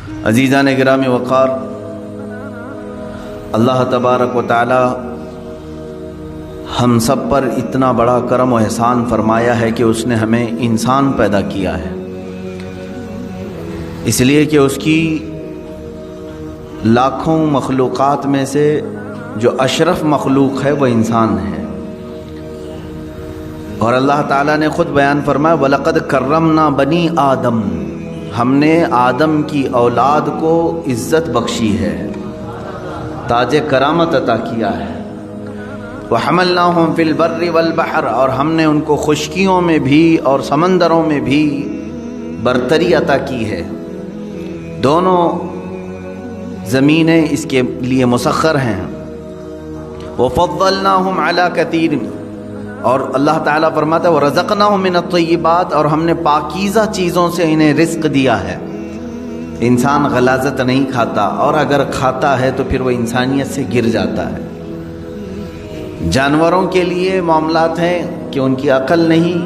عزیزان گرامی وقار، اللہ تبارک و تعالی ہم سب پر اتنا بڑا کرم و احسان فرمایا ہے کہ اس نے ہمیں انسان پیدا کیا ہے، اس لیے کہ اس کی لاکھوں مخلوقات میں سے جو اشرف مخلوق ہے وہ انسان ہے۔ اور اللہ تعالیٰ نے خود بیان فرمایا وَلَقَدْ كَرَّمْنَا بَنِي آدم، ہم نے آدم کی اولاد کو عزت بخشی ہے، تاج کرامت عطا کیا ہے۔ وَحَمَلْنَاهُمْ فِي الْبَرِّ وَالْبَحْرِ، اور ہم نے ان کو خشکیوں میں بھی اور سمندروں میں بھی برتری عطا کی ہے۔ دونوں زمینیں اس کے لیے مسخر ہیں۔ وَفَضَّلْنَاهُمْ عَلَى كَثِيرٍ، اور اللہ تعالیٰ فرماتا ہے وَرَزَقْنَاهُمْ مِنَ الطَّيِّبَاتِ، اور ہم نے پاکیزہ چیزوں سے انہیں رزق دیا ہے۔ انسان غلاظت نہیں کھاتا، اور اگر کھاتا ہے تو پھر وہ انسانیت سے گر جاتا ہے۔ جانوروں کے لیے معاملات ہیں کہ ان کی عقل نہیں،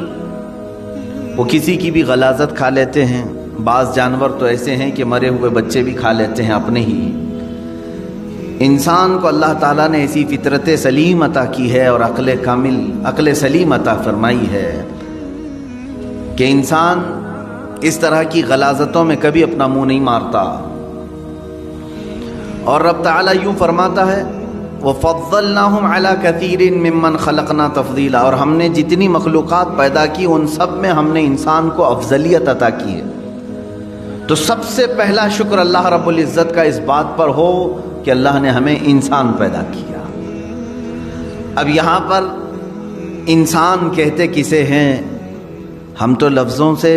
وہ کسی کی بھی غلاظت کھا لیتے ہیں۔ بعض جانور تو ایسے ہیں کہ مرے ہوئے بچے بھی کھا لیتے ہیں اپنے ہی۔ انسان کو اللہ تعالیٰ نے ایسی فطرت سلیم عطا کی ہے اور عقل سلیم عطا فرمائی ہے کہ انسان اس طرح کی غلاظتوں میں کبھی اپنا منہ نہیں مارتا۔ اور رب تعالیٰ یوں فرماتا ہے وَفَضَّلْنَاهُمْ عَلَى كَثِيرٍ مِّمَّنْ خَلَقْنَا تَفْضِيلًا، اور ہم نے جتنی مخلوقات پیدا کی ان سب میں ہم نے انسان کو افضلیت عطا کی ہے۔ تو سب سے پہلا شکر اللہ رب العزت کا اس بات پر ہو کہ اللہ نے ہمیں انسان پیدا کیا۔ اب یہاں پر انسان کہتے کسے ہیں؟ ہم تو لفظوں سے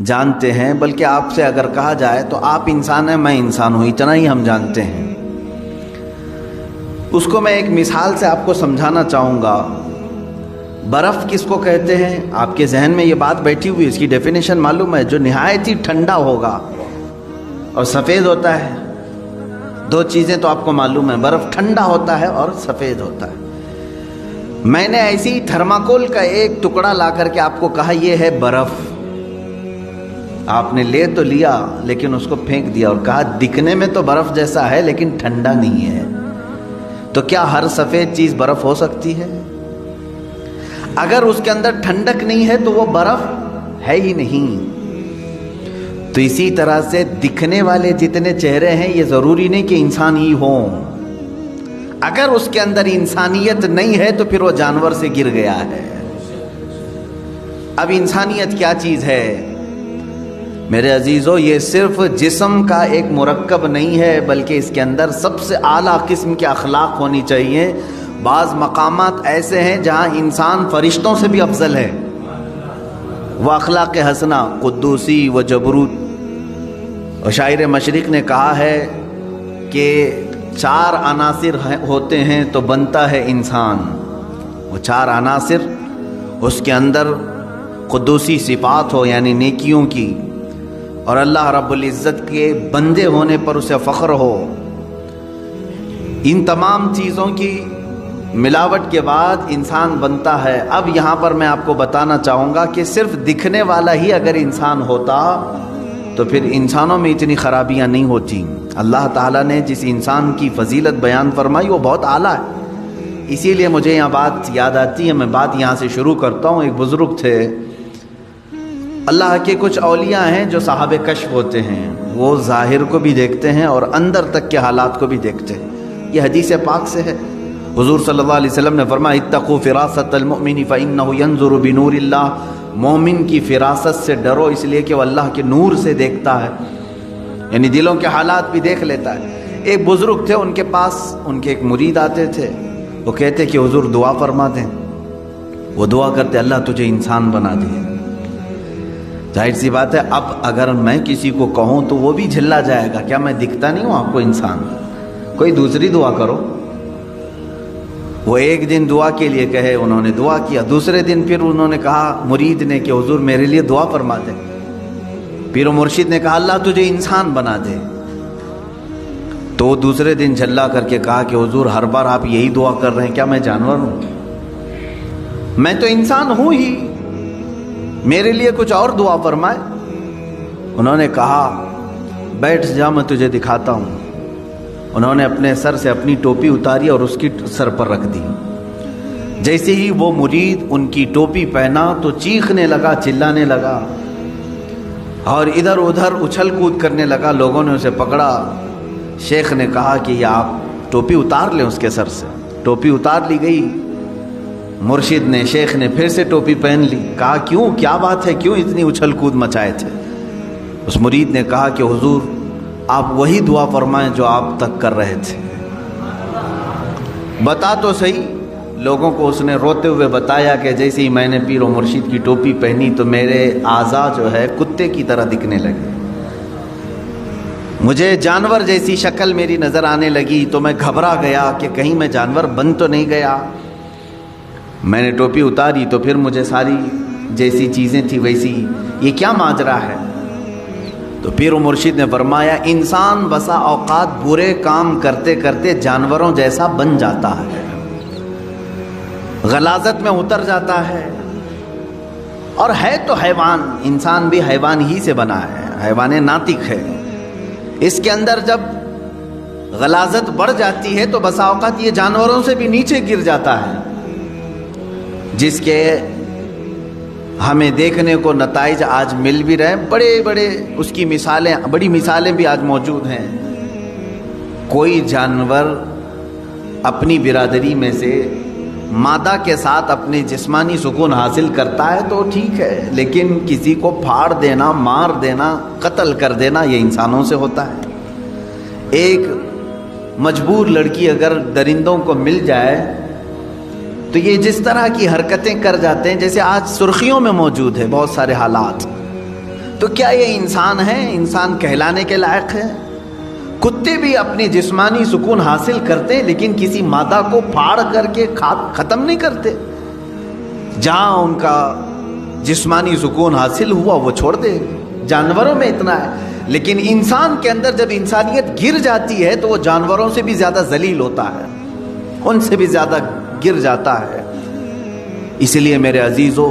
جانتے ہیں، بلکہ آپ سے اگر کہا جائے تو آپ انسان ہیں میں انسان ہوں، اتنا ہی ہم جانتے ہیں۔ اس کو میں ایک مثال سے آپ کو سمجھانا چاہوں گا۔ برف کس کو کہتے ہیں؟ آپ کے ذہن میں یہ بات بیٹھی ہوئی، اس کی ڈیفینیشن معلوم ہے؟ جو نہایت ہی ٹھنڈا ہوگا اور سفید ہوتا ہے۔ دو چیزیں تو آپ کو معلوم ہے، برف ٹھنڈا ہوتا ہے اور سفید ہوتا ہے۔ میں نے ایسی تھرماکول کا ایک ٹکڑا لا کر کے آپ کو کہا یہ ہے برف، آپ نے لے تو لیا لیکن اس کو پھینک دیا اور کہا دکھنے میں تو برف جیسا ہے لیکن ٹھنڈا نہیں ہے۔ تو کیا ہر سفید چیز برف ہو سکتی ہے؟ اگر اس کے اندر ٹھنڈک نہیں ہے تو وہ برف ہے ہی نہیں۔ تو اسی طرح سے دکھنے والے جتنے چہرے ہیں یہ ضروری نہیں کہ انسان ہی ہوں۔ اگر اس کے اندر انسانیت نہیں ہے تو پھر وہ جانور سے گر گیا ہے۔ اب انسانیت کیا چیز ہے؟ میرے عزیزو، یہ صرف جسم کا ایک مرکب نہیں ہے، بلکہ اس کے اندر سب سے اعلیٰ قسم کے اخلاق ہونی چاہیے۔ بعض مقامات ایسے ہیں جہاں انسان فرشتوں سے بھی افضل ہے۔ وہ اخلاق حسنہ، قدوسی و جبروت۔ اور شاعر مشرق نے کہا ہے کہ 4 عناصر ہوتے ہیں تو بنتا ہے انسان۔ وہ 4 عناصر، اس کے اندر قدوسی صفات ہو یعنی نیکیوں کی، اور اللہ رب العزت کے بندے ہونے پر اسے فخر ہو۔ ان تمام چیزوں کی ملاوٹ کے بعد انسان بنتا ہے۔ اب یہاں پر میں آپ کو بتانا چاہوں گا کہ صرف دکھنے والا ہی اگر انسان ہوتا تو پھر انسانوں میں اتنی خرابیاں نہیں ہوتی۔ اللہ تعالیٰ نے جس انسان کی فضیلت بیان فرمائی وہ بہت اعلیٰ ہے، اسی لیے مجھے یہاں بات یاد آتی ہے، میں بات یہاں سے شروع کرتا ہوں۔ ایک بزرگ تھے، اللہ کے کچھ اولیاء ہیں جو صاحب کشف ہوتے ہیں، وہ ظاہر کو بھی دیکھتے ہیں اور اندر تک کے حالات کو بھی دیکھتے ہیں۔ یہ حدیث پاک سے ہے، حضور صلی اللہ علیہ وسلم نے فرمایا اتقوا فراست المؤمن فإنه ينظر بنور اللہ، مومن کی فراست سے ڈرو اس لیے کہ وہ اللہ کے نور سے دیکھتا ہے، یعنی دلوں کے حالات بھی دیکھ لیتا ہے۔ ایک بزرگ تھے، ان کے پاس ان کے ایک مرید آتے تھے، وہ کہتے کہ حضور دعا فرما دیں۔ وہ دعا کرتے اللہ تجھے انسان بنا دے۔ ظاہر سی بات ہے، اب اگر میں کسی کو کہوں تو وہ بھی جھلا جائے گا، کیا میں دکھتا نہیں ہوں آپ کو انسان؟ کوئی دوسری دعا کرو۔ وہ ایک دن دعا کے لیے کہے، انہوں نے دعا کیا، دوسرے دن پھر انہوں نے کہا مرید نے کہ حضور میرے لیے دعا فرما دے۔ پیر و مرشد نے کہا اللہ تجھے انسان بنا دے۔ تو دوسرے دن جھلا کر کے کہا کہ حضور ہر بار آپ یہی دعا کر رہے ہیں، کیا میں جانور ہوں؟ میں تو انسان ہوں ہی، میرے لیے کچھ اور دعا فرمائے۔ انہوں نے کہا بیٹھ جا میں تجھے دکھاتا ہوں۔ انہوں نے اپنے سر سے اپنی ٹوپی اتاری اور اس کی سر پر رکھ دی۔ جیسے ہی وہ مرید ان کی ٹوپی پہنا تو چیخنے لگا، چلانے لگا اور ادھر ادھر اچھل کود کرنے لگا۔ لوگوں نے اسے پکڑا۔ شیخ نے کہا کہ یہ آپ ٹوپی اتار لیں اس کے سر سے۔ ٹوپی اتار لی گئی۔ مرشد نے، شیخ نے پھر سے ٹوپی پہن لی۔ کہا کیوں، کیا بات ہے، کیوں اتنی اچھل کود مچائے تھے؟ اس مرید نے کہا کہ حضور آپ وہی دعا فرمائیں جو آپ تک کر رہے تھے۔ بتا تو صحیح۔ لوگوں کو اس نے روتے ہوئے بتایا کہ جیسے ہی میں نے پیر و مرشد کی ٹوپی پہنی تو میرے اعضاء جو ہے کتے کی طرح دکھنے لگے، مجھے جانور جیسی شکل میری نظر آنے لگی، تو میں گھبرا گیا کہ کہیں میں جانور بن تو نہیں گیا۔ میں نے ٹوپی اتاری تو پھر مجھے ساری جیسی چیزیں تھی ویسی، یہ کیا ماجرا ہے؟ تو پیر و مرشد نے فرمایا انسان بسا اوقات برے کام کرتے کرتے جانوروں جیسا بن جاتا ہے، غلاظت میں اتر جاتا ہے، اور ہے تو حیوان، انسان بھی حیوان ہی سے بنا ہے، حیوان ناطق ہے۔ اس کے اندر جب غلاظت بڑھ جاتی ہے تو بسا اوقات یہ جانوروں سے بھی نیچے گر جاتا ہے، جس کے ہمیں دیکھنے کو نتائج آج مل بھی رہے ہیں۔ بڑے بڑے اس کی مثالیں، بڑی مثالیں بھی آج موجود ہیں۔ کوئی جانور اپنی برادری میں سے مادہ کے ساتھ اپنے جسمانی سکون حاصل کرتا ہے تو ٹھیک ہے، لیکن کسی کو پھاڑ دینا، مار دینا، قتل کر دینا یہ انسانوں سے ہوتا ہے۔ ایک مجبور لڑکی اگر درندوں کو مل جائے تو یہ جس طرح کی حرکتیں کر جاتے ہیں، جیسے آج سرخیوں میں موجود ہے بہت سارے حالات، تو کیا یہ انسان ہے؟ انسان کہلانے کے لائق ہے؟ کتے بھی اپنی جسمانی سکون حاصل کرتے لیکن کسی مادہ کو پھاڑ کر کے ختم نہیں کرتے۔ جہاں ان کا جسمانی سکون حاصل ہوا وہ چھوڑ دے۔ جانوروں میں اتنا ہے، لیکن انسان کے اندر جب انسانیت گر جاتی ہے تو وہ جانوروں سے بھی زیادہ ذلیل ہوتا ہے، ان سے بھی زیادہ گر جاتا ہے۔ اس لیے میرے عزیزو،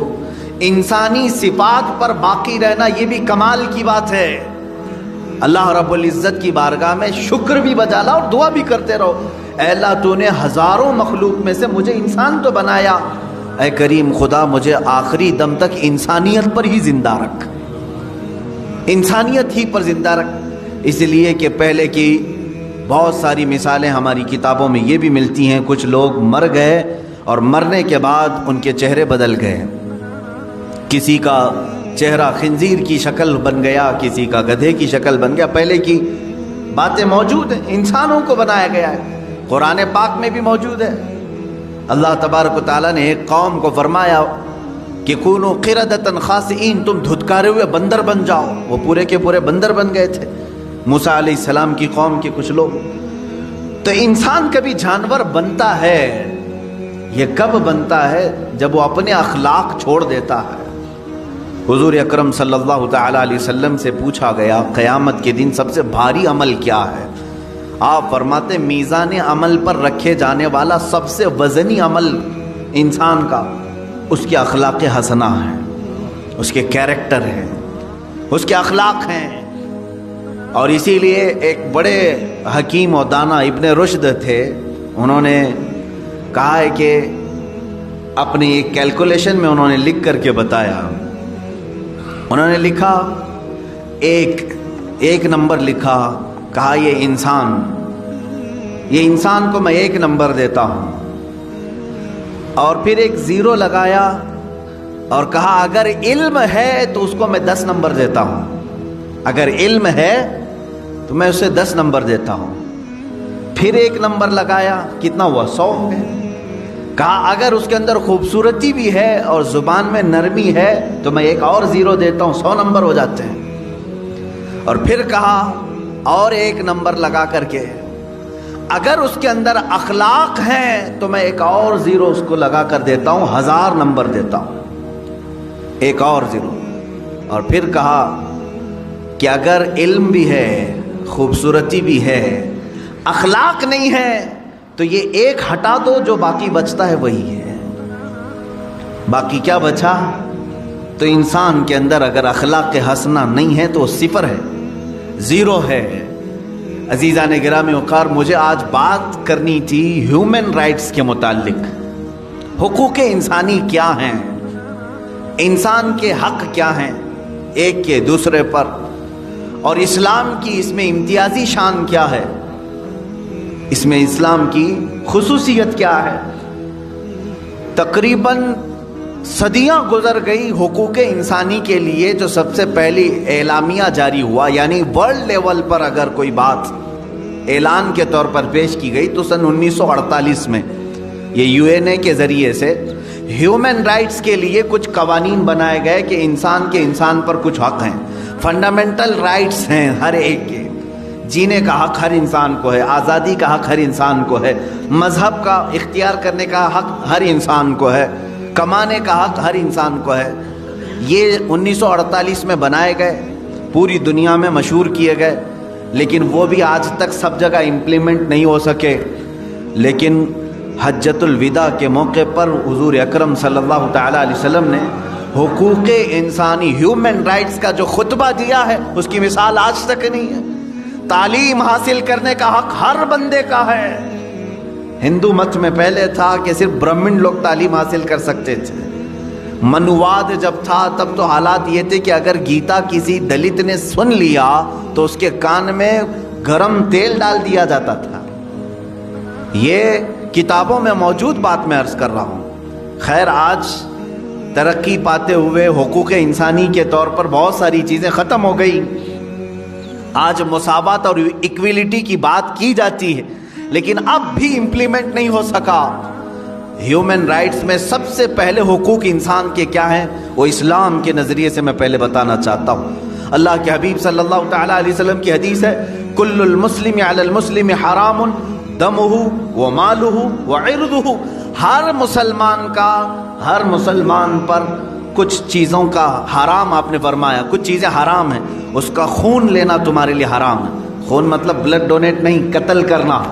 انسانی صفات پر باقی رہنا یہ بھی کمال کی بات ہے۔ اللہ رب العزت کی بارگاہ میں شکر بھی بجا لا اور دعا بھی کرتے رہو، اے اللہ تو نے ہزاروں مخلوق میں سے مجھے انسان تو بنایا، اے کریم خدا مجھے آخری دم تک انسانیت پر ہی زندہ رکھ، انسانیت ہی پر زندہ رکھ۔ اس لیے کہ پہلے کی بہت ساری مثالیں ہماری کتابوں میں یہ بھی ملتی ہیں، کچھ لوگ مر گئے اور مرنے کے بعد ان کے چہرے بدل گئے، کسی کا چہرہ خنزیر کی شکل بن گیا، کسی کا گدھے کی شکل بن گیا۔ پہلے کی باتیں موجود ہیں، انسانوں کو بنایا گیا ہے، قرآن پاک میں بھی موجود ہے۔ اللہ تبارک و تعالیٰ نے ایک قوم کو فرمایا کہ کونوا قردۃ خاسئین، تم دھتکارے ہوئے بندر بن جاؤ، وہ پورے کے پورے بندر بن گئے تھے موسیٰ علیہ السلام کی قوم کے کچھ لوگ۔ تو انسان کبھی جانور بنتا ہے، یہ کب بنتا ہے؟ جب وہ اپنے اخلاق چھوڑ دیتا ہے۔ حضور اکرم صلی اللہ تعالی علیہ وسلم سے پوچھا گیا قیامت کے دن سب سے بھاری عمل کیا ہے؟ آپ فرماتے میزان عمل پر رکھے جانے والا سب سے وزنی عمل انسان کا اس کے اخلاق حسنہ ہیں، اس کے کیریکٹر ہیں، اس کے اخلاق ہیں۔ اور اسی لیے ایک بڑے حکیم و دانا ابن رشد تھے، انہوں نے کہا ہے کہ اپنی ایک کیلکولیشن میں انہوں نے لکھ کر کے بتایا، انہوں نے لکھا ایک نمبر لکھا، کہا یہ انسان کو میں 1 نمبر دیتا ہوں، اور پھر ایک 0 لگایا اور کہا اگر علم ہے تو اس کو میں 10 نمبر دیتا ہوں، اگر علم ہے تو میں اسے 10 نمبر دیتا ہوں۔ پھر 1 نمبر لگایا، کتنا ہوا؟ 100 ہے۔ کہا اگر اس کے اندر خوبصورتی بھی ہے اور زبان میں نرمی ہے تو میں ایک اور 0 دیتا ہوں، 100 نمبر ہو جاتے ہیں۔ اور پھر کہا اور 1 نمبر لگا کر کے اگر اس کے اندر اخلاق ہیں تو میں ایک اور 0 اس کو لگا کر دیتا ہوں، 1000 نمبر دیتا ہوں، ایک اور 0۔ اور پھر کہا کہ اگر علم بھی ہے، خوبصورتی بھی ہے، اخلاق نہیں ہے تو یہ 1 ہٹا دو، جو باقی بچتا ہے وہی ہے۔ باقی کیا بچا؟ تو انسان کے اندر اگر اخلاق حسنہ نہیں ہے تو وہ 0 ہے، زیرو ہے۔ عزیزان گرامی وقار، مجھے آج بات کرنی تھی ہیومن رائٹس کے متعلق۔ حقوق انسانی کیا ہیں، انسان کے حق کیا ہیں ایک کے دوسرے پر، اور اسلام کی اس میں امتیازی شان کیا ہے، اس میں اسلام کی خصوصیت کیا ہے۔ تقریباً صدیاں گزر گئی حقوق انسانی کے لیے جو سب سے پہلی اعلامیہ جاری ہوا، یعنی ورلڈ لیول پر اگر کوئی بات اعلان کے طور پر پیش کی گئی تو سن 1948 میں یہ UN کے ذریعے سے ہیومن رائٹس کے لیے کچھ قوانین بنائے گئے کہ انسان کے انسان پر کچھ حق ہیں، فنڈامنٹل رائٹس ہیں ہر ایک کے۔ جینے کا حق ہر انسان کو ہے، آزادی کا حق ہر انسان کو ہے، مذہب کا اختیار کرنے کا حق ہر انسان کو ہے، کمانے کا حق ہر انسان کو ہے۔ یہ 1948 میں بنائے گئے، پوری دنیا میں مشہور کیے گئے، لیکن وہ بھی آج تک سب جگہ امپلیمنٹ نہیں ہو سکے۔ لیکن حجۃ الوداع کے موقع پر حضور اکرم صلی اللہ تعالیٰ علیہ وسلم نے حقوق انسانی، ہیومن رائٹس کا جو خطبہ دیا ہے اس کی مثال آج تک نہیں ہے۔ تعلیم حاصل کرنے کا حق ہر بندے کا ہے۔ ہندو مت میں پہلے تھا کہ صرف برہمن لوگ تعلیم حاصل کر سکتے تھے۔ منواد جب تھا تب تو حالات یہ تھے کہ اگر گیتا کسی دلت نے سن لیا تو اس کے کان میں گرم تیل ڈال دیا جاتا تھا۔ یہ کتابوں میں موجود بات میں عرض کر رہا ہوں۔ خیر، آج ترقی پاتے ہوئے حقوق انسانی کے طور پر بہت ساری چیزیں ختم ہو گئی۔ آج مساوات اور ایکویلٹی کی بات کی جاتی ہے، لیکن اب بھی امپلیمنٹ نہیں ہو سکا۔ ہیومن رائٹس میں سب سے پہلے حقوق انسان کے کیا ہیں، وہ اسلام کے نظریے سے میں پہلے بتانا چاہتا ہوں۔ اللہ کے حبیب صلی اللہ تعالیٰ علیہ وسلم کی حدیث ہے، کل المسلم علی المسلم حرام دمہ ومالہ وعرضہ۔ ہر مسلمان کا، ہر مسلمان پر کچھ چیزوں کا حرام، آپ نے فرمایا کچھ چیزیں حرام ہیں، اس کا خون لینا تمہارے لیے حرام ہے۔ خون مطلب بلڈ ڈونیٹ نہیں، قتل کرنا،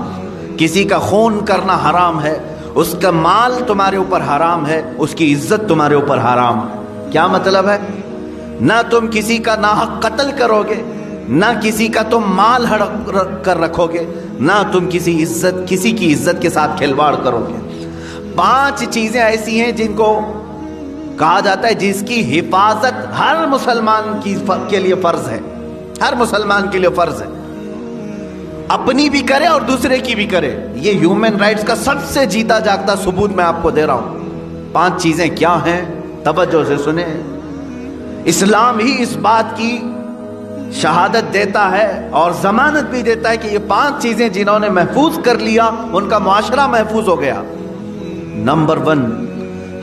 کسی کا خون کرنا حرام ہے۔ اس کا مال تمہارے اوپر حرام ہے، اس کی عزت تمہارے اوپر حرام ہے۔ کیا مطلب ہے؟ نہ تم کسی کا ناحق قتل کرو گے، نہ کسی کا تم مال ہڑپ کر رکھو گے، نہ تم کسی کی عزت کے ساتھ کھلواڑ کرو گے۔ 5 چیزیں ایسی ہیں جن کو کہا جاتا ہے جس کی حفاظت ہر مسلمان کے لیے فرض ہے، ہر مسلمان کے لیے فرض ہے، اپنی بھی کرے اور دوسرے کی بھی کرے۔ یہ ہیومن رائٹس کا سب سے جیتا جاگتا ثبوت میں آپ کو دے رہا ہوں۔ 5 چیزیں کیا ہیں؟ توجہ سے سنیں۔ اسلام ہی اس بات کی شہادت دیتا ہے اور ضمانت بھی دیتا ہے کہ یہ 5 چیزیں جنہوں نے محفوظ کر لیا ان کا معاشرہ محفوظ ہو گیا۔ نمبر 1،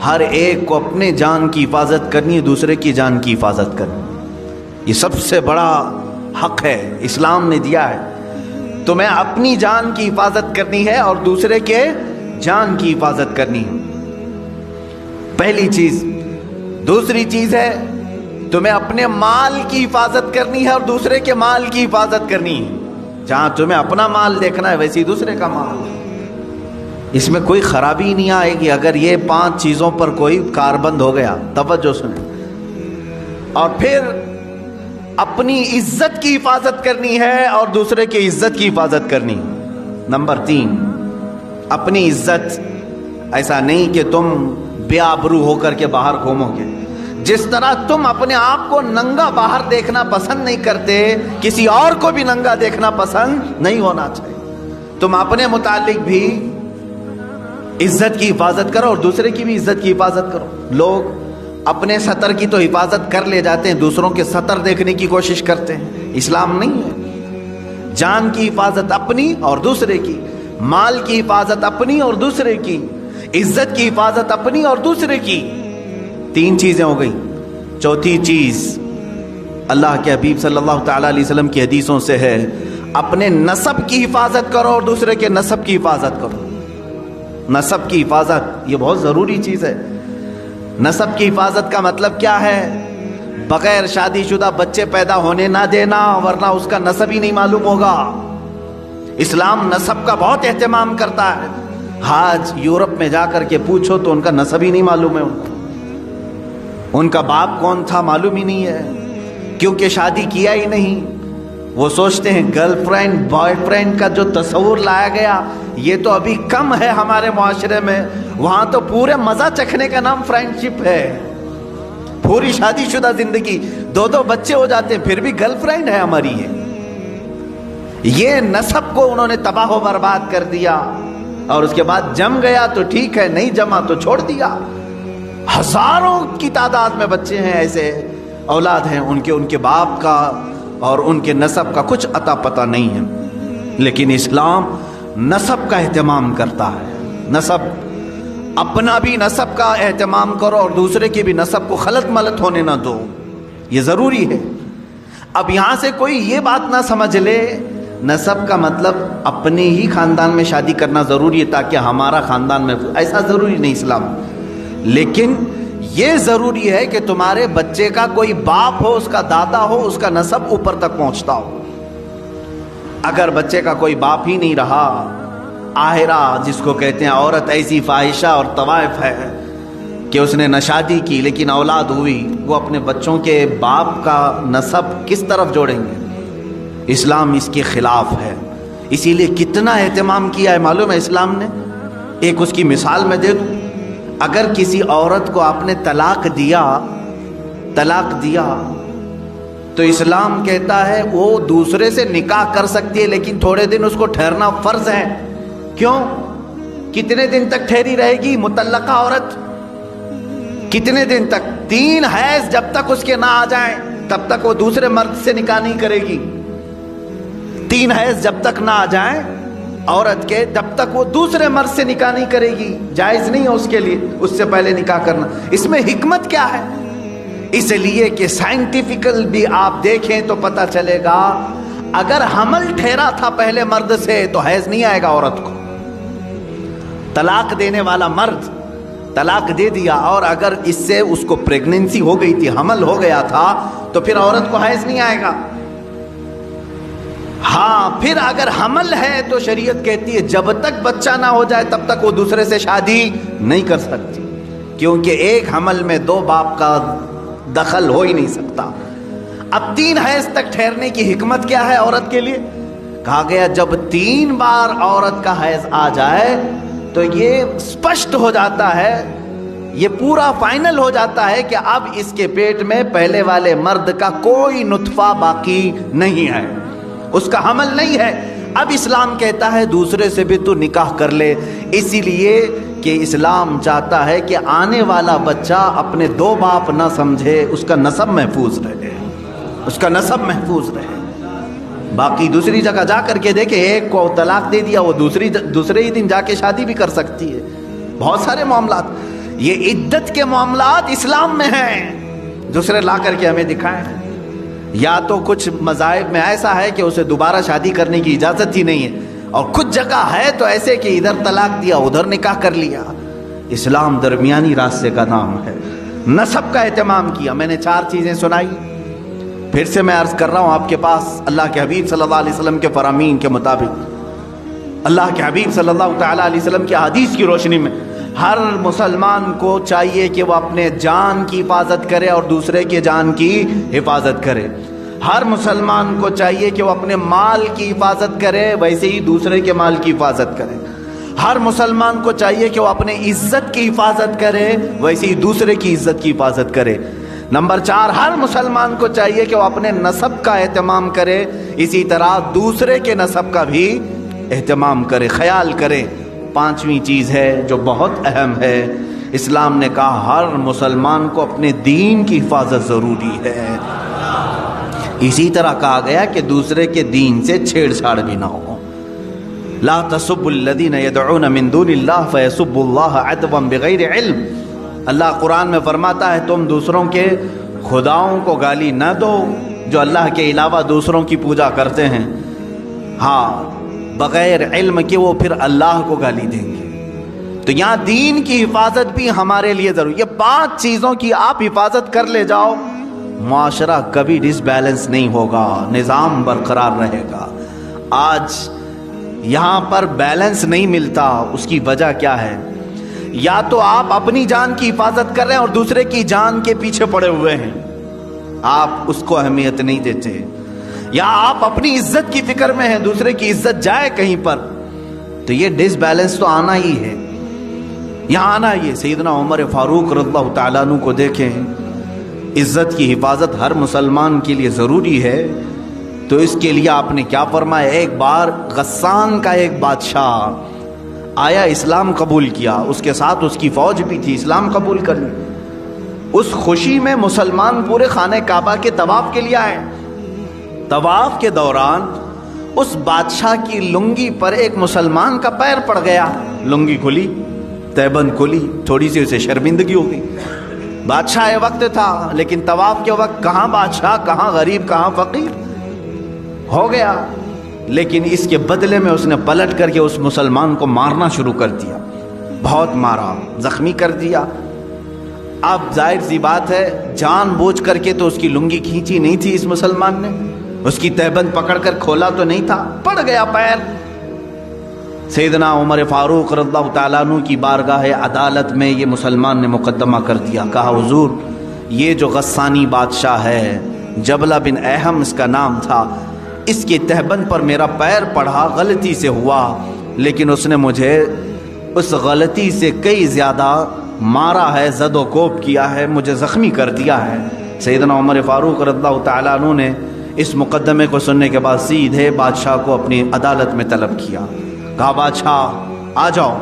ہر ایک کو اپنے جان کی حفاظت کرنی ہے، دوسرے کی جان کی حفاظت کرنی۔ یہ سب سے بڑا حق ہے، اسلام نے دیا ہے۔ تمہیں اپنی جان کی حفاظت کرنی ہے اور دوسرے کے جان کی حفاظت کرنی ہے، پہلی چیز۔ دوسری چیز ہے تمہیں اپنے مال کی حفاظت کرنی ہے اور دوسرے کے مال کی حفاظت کرنی ہے۔ جہاں تمہیں اپنا مال دیکھنا ہے ویسی دوسرے کا مال۔ اس میں کوئی خرابی نہیں آئے گی اگر یہ 5 چیزوں پر کوئی کاربند ہو گیا۔ توجہ سنیں۔ اور پھر اپنی عزت کی حفاظت کرنی ہے اور دوسرے کی عزت کی حفاظت کرنی۔ نمبر 3، اپنی عزت، ایسا نہیں کہ تم بے آبرو ہو کر کے باہر گھومو گے۔ جس طرح تم اپنے آپ کو ننگا باہر دیکھنا پسند نہیں کرتے، کسی اور کو بھی ننگا دیکھنا پسند نہیں ہونا چاہیے۔ تم اپنے متعلق بھی عزت کی حفاظت کرو اور دوسرے کی بھی عزت کی حفاظت کرو۔ لوگ اپنے سطر کی تو حفاظت کر لے جاتے ہیں، دوسروں کے سطر دیکھنے کی کوشش کرتے ہیں۔ اسلام نہیں ہے۔ جان کی حفاظت اپنی اور دوسرے کی، مال کی حفاظت اپنی اور دوسرے کی، عزت کی حفاظت اپنی اور دوسرے کی۔ 3 چیزیں ہو گئی۔ چوتھی چیز اللہ کے حبیب صلی اللہ تعالیٰ علیہ وسلم کی حدیثوں سے ہے، اپنے نسب کی حفاظت کرو اور دوسرے کے نسب کی حفاظت کرو۔ نسب کی حفاظت یہ بہت ضروری چیز ہے۔ نسب کی حفاظت کا مطلب کیا ہے؟ بغیر شادی شدہ بچے پیدا ہونے نہ دینا، ورنہ اس کا نسب ہی نہیں معلوم ہوگا۔ اسلام نسب کا بہت اہتمام کرتا ہے۔ آج یورپ میں جا کر کے پوچھو تو ان کا نسب ہی نہیں معلوم ہے، ان کا باپ کون تھا معلوم ہی نہیں ہے، کیونکہ شادی کیا ہی نہیں۔ وہ سوچتے ہیں گرل فرینڈ بوائے فرینڈ کا جو تصور لایا گیا یہ تو ابھی کم ہے ہمارے معاشرے میں، وہاں تو پورے مزہ چکھنے کا نام فرینڈ شپ ہے، پوری شادی شدہ زندگی 2 بچے ہو جاتے ہیں پھر بھی گرل فرینڈ ہے ہماری یہ نسب کو انہوں نے تباہ و برباد کر دیا، اور اس کے بعد جم گیا تو ٹھیک ہے، نہیں جما تو چھوڑ دیا۔ ہزاروں کی تعداد میں بچے ہیں، ایسے اولاد ہیں ان کے باپ کا اور ان کے نسب کا کچھ عطا پتہ نہیں ہے، لیکن اسلام نسب کا اہتمام کرتا ہے۔ نسب، اپنا بھی نسب کا اہتمام کرو اور دوسرے کی بھی نسب کو خلط ملط ہونے نہ دو، یہ ضروری ہے۔ اب یہاں سے کوئی یہ بات نہ سمجھ لے نسب کا مطلب اپنے ہی خاندان میں شادی کرنا ضروری ہے تاکہ ہمارا خاندان میں، ایسا ضروری نہیں اسلام، لیکن یہ ضروری ہے کہ تمہارے بچے کا کوئی باپ ہو، اس کا دادا ہو، اس کا نسب اوپر تک پہنچتا ہو۔ اگر بچے کا کوئی باپ ہی نہیں رہا، آہرہ جس کو کہتے ہیں، عورت ایسی فاحشہ اور طوائف ہے کہ اس نے نہ شادی کی لیکن اولاد ہوئی، وہ اپنے بچوں کے باپ کا نسب کس طرف جوڑیں گے؟ اسلام اس کے خلاف ہے، اسی لیے کتنا اہتمام کیا ہے معلوم ہے اسلام نے۔ ایک اس کی مثال میں دے دوں، اگر کسی عورت کو آپ نے طلاق دیا تو اسلام کہتا ہے وہ دوسرے سے نکاح کر سکتی ہے، لیکن تھوڑے دن اس کو ٹھہرنا فرض ہے۔ کیوں؟ کتنے دن تک ٹھہری رہے گی مطلقہ عورت؟ کتنے دن تک؟ 3 حیض جب تک اس کے نہ آ جائیں تب تک وہ دوسرے مرد سے نکاح نہیں کرے گی۔ 3 حیض جب تک نہ آ جائیں عورت کے، جب تک وہ دوسرے مرد سے نکاح نہیں کرے گی، جائز نہیں ہے اس کے لیے اس سے پہلے نکاح کرنا۔ اس میں حکمت کیا ہے؟ اس لیے کہ سائنٹیفیکل بھی آپ دیکھیں تو پتہ چلے گا، اگر حمل ٹھہرا تھا پہلے مرد سے تو حیض نہیں آئے گا عورت کو۔ طلاق دینے والا مرد طلاق دے دیا اور اگر اس سے اس کو پریگننسی ہو گئی تھی، حمل ہو گیا تھا، تو پھر عورت کو حیض نہیں آئے گا۔ ہاں، پھر اگر حمل ہے تو شریعت کہتی ہے جب تک بچہ نہ ہو جائے تب تک وہ دوسرے سے شادی نہیں کر سکتی، کیونکہ ایک حمل میں 2 باپ کا دخل ہو ہی نہیں سکتا۔ اب 3 حیض تک ٹھہرنے کی حکمت کیا ہے عورت کے لیے؟ کہا گیا جب 3 بار عورت کا حیض آ جائے تو یہ اسپشٹ ہو جاتا ہے، یہ پورا فائنل ہو جاتا ہے کہ اب اس کے پیٹ میں پہلے والے مرد کا کوئی نطفہ باقی نہیں ہے، اس کا حمل نہیں ہے۔ اب اسلام کہتا ہے دوسرے سے بھی تو نکاح کر لے، اسی لیے کہ اسلام چاہتا ہے کہ آنے والا بچہ اپنے 2 باپ نہ سمجھے، اس کا نسب محفوظ رہے، اس کا نسب محفوظ رہے۔ باقی دوسری جگہ جا کر کے دیکھے، ایک کو طلاق دے دیا، وہ دوسرے ہی دن جا کے شادی بھی کر سکتی ہے۔ بہت سارے معاملات، یہ عدت کے معاملات اسلام میں ہیں، دوسرے لا کر کے ہمیں دکھائیں۔ یا تو کچھ مذاہب میں ایسا ہے کہ اسے دوبارہ شادی کرنے کی اجازت ہی نہیں ہے، اور کچھ جگہ ہے تو ایسے کہ ادھر طلاق دیا ادھر نکاح کر لیا۔ اسلام درمیانی راستے کا نام ہے، نسب کا اہتمام کیا۔ میں نے 4 چیزیں سنائی، پھر سے میں عرض کر رہا ہوں آپ کے پاس، اللہ کے حبیب صلی اللہ علیہ وسلم کے فرامین کے مطابق، اللہ کے حبیب صلی اللہ تعالیٰ علیہ وسلم کی حدیث کی روشنی میں ہر مسلمان کو چاہیے کہ وہ اپنے جان کی حفاظت کرے اور دوسرے کے جان کی حفاظت کرے۔ ہر مسلمان کو چاہیے کہ وہ اپنے مال کی حفاظت کرے، ویسے ہی دوسرے کے مال کی حفاظت کرے۔ ہر مسلمان کو چاہیے کہ وہ اپنے عزت کی حفاظت کرے، ویسے ہی دوسرے کی عزت کی حفاظت کرے۔ نمبر 4، ہر مسلمان کو چاہیے کہ وہ اپنے نسب کا اہتمام کرے، اسی طرح دوسرے کے نسب کا بھی اہتمام کرے، خیال کرے۔ 5ویں چیز ہے جو بہت اہم ہے، اسلام نے کہا ہر مسلمان کو اپنے دین کی حفاظت ضروری ہے۔ اسی طرح کہا گیا کہ دوسرے کے دین سے چھیڑ چھاڑ بھی نہ ہو۔ لا تسبوا الذین یدعون من دون اللہ فیسبوا اللہ عدوا بغیر علم۔ اللہ قرآن میں فرماتا ہے تم دوسروں کے خداؤں کو گالی نہ دو جو اللہ کے علاوہ دوسروں کی پوجا کرتے ہیں، ہاں بغیر علم کے وہ پھر اللہ کو گالی دیں گے۔ تو یہاں دین کی حفاظت بھی ہمارے لیے ضروری۔ یہ 5 چیزوں کی آپ حفاظت کر لے جاؤ، معاشرہ کبھی ڈس بیلنس نہیں ہوگا، نظام برقرار رہے گا۔ آج یہاں پر بیلنس نہیں ملتا، اس کی وجہ کیا ہے؟ یا تو آپ اپنی جان کی حفاظت کر رہے ہیں اور دوسرے کی جان کے پیچھے پڑے ہوئے ہیں، آپ اس کو اہمیت نہیں دیتے، یا آپ اپنی عزت کی فکر میں ہیں دوسرے کی عزت جائے کہیں پر، تو یہ ڈس بیلنس تو آنا ہی ہے، یہاں آنا ہی ہے۔ سیدنا عمر فاروق رضی اللہ تعالیٰ عنہ کو دیکھیں، عزت کی حفاظت ہر مسلمان کے لیے ضروری ہے، تو اس کے لیے آپ نے کیا فرمایا؟ ایک بار غسان کا ایک بادشاہ آیا، اسلام قبول کیا، اس کے ساتھ اس کی فوج بھی تھی، اسلام قبول کر لی۔ اس خوشی میں مسلمان پورے خانہ کعبہ کے طواف کے لیے آئے۔ طواف کے دوران اس بادشاہ کی لنگی پر ایک مسلمان کا پیر پڑ گیا، لنگی کھلی، تہبند کھلی، تھوڑی سی اسے شرمندگی ہو گئی۔ بادشاہ وقت تھا، لیکن طواف کے وقت کہاں بادشاہ، کہاں غریب، کہاں فقیر، ہو گیا۔ لیکن اس کے بدلے میں اس نے پلٹ کر کے اس مسلمان کو مارنا شروع کر دیا، بہت مارا، زخمی کر دیا۔ اب ظاہر سی بات ہے جان بوجھ کر کے تو اس کی لنگی کھینچی نہیں تھی اس مسلمان نے، اس کی تہبند پکڑ کر کھولا تو نہیں تھا، پڑ گیا پیر۔ سیدنا عمر فاروق رضی اللہ تعالیٰ عنہ کی بارگاہ عدالت میں یہ مسلمان نے مقدمہ کر دیا، کہا حضور یہ جو غسانی بادشاہ ہے، جبلہ بن احم اس کا نام تھا، اس کی تہبند پر میرا پیر پڑھا، غلطی سے ہوا، لیکن اس نے مجھے اس غلطی سے کئی زیادہ مارا ہے، زد و کوب کیا ہے، مجھے زخمی کر دیا ہے۔ سیدنا عمر فاروق رضی اللہ تعالیٰ عنہ نے اس مقدمے کو سننے کے بعد سیدھے بادشاہ کو اپنی عدالت میں طلب کیا، کہا بادشاہ آ جاؤ۔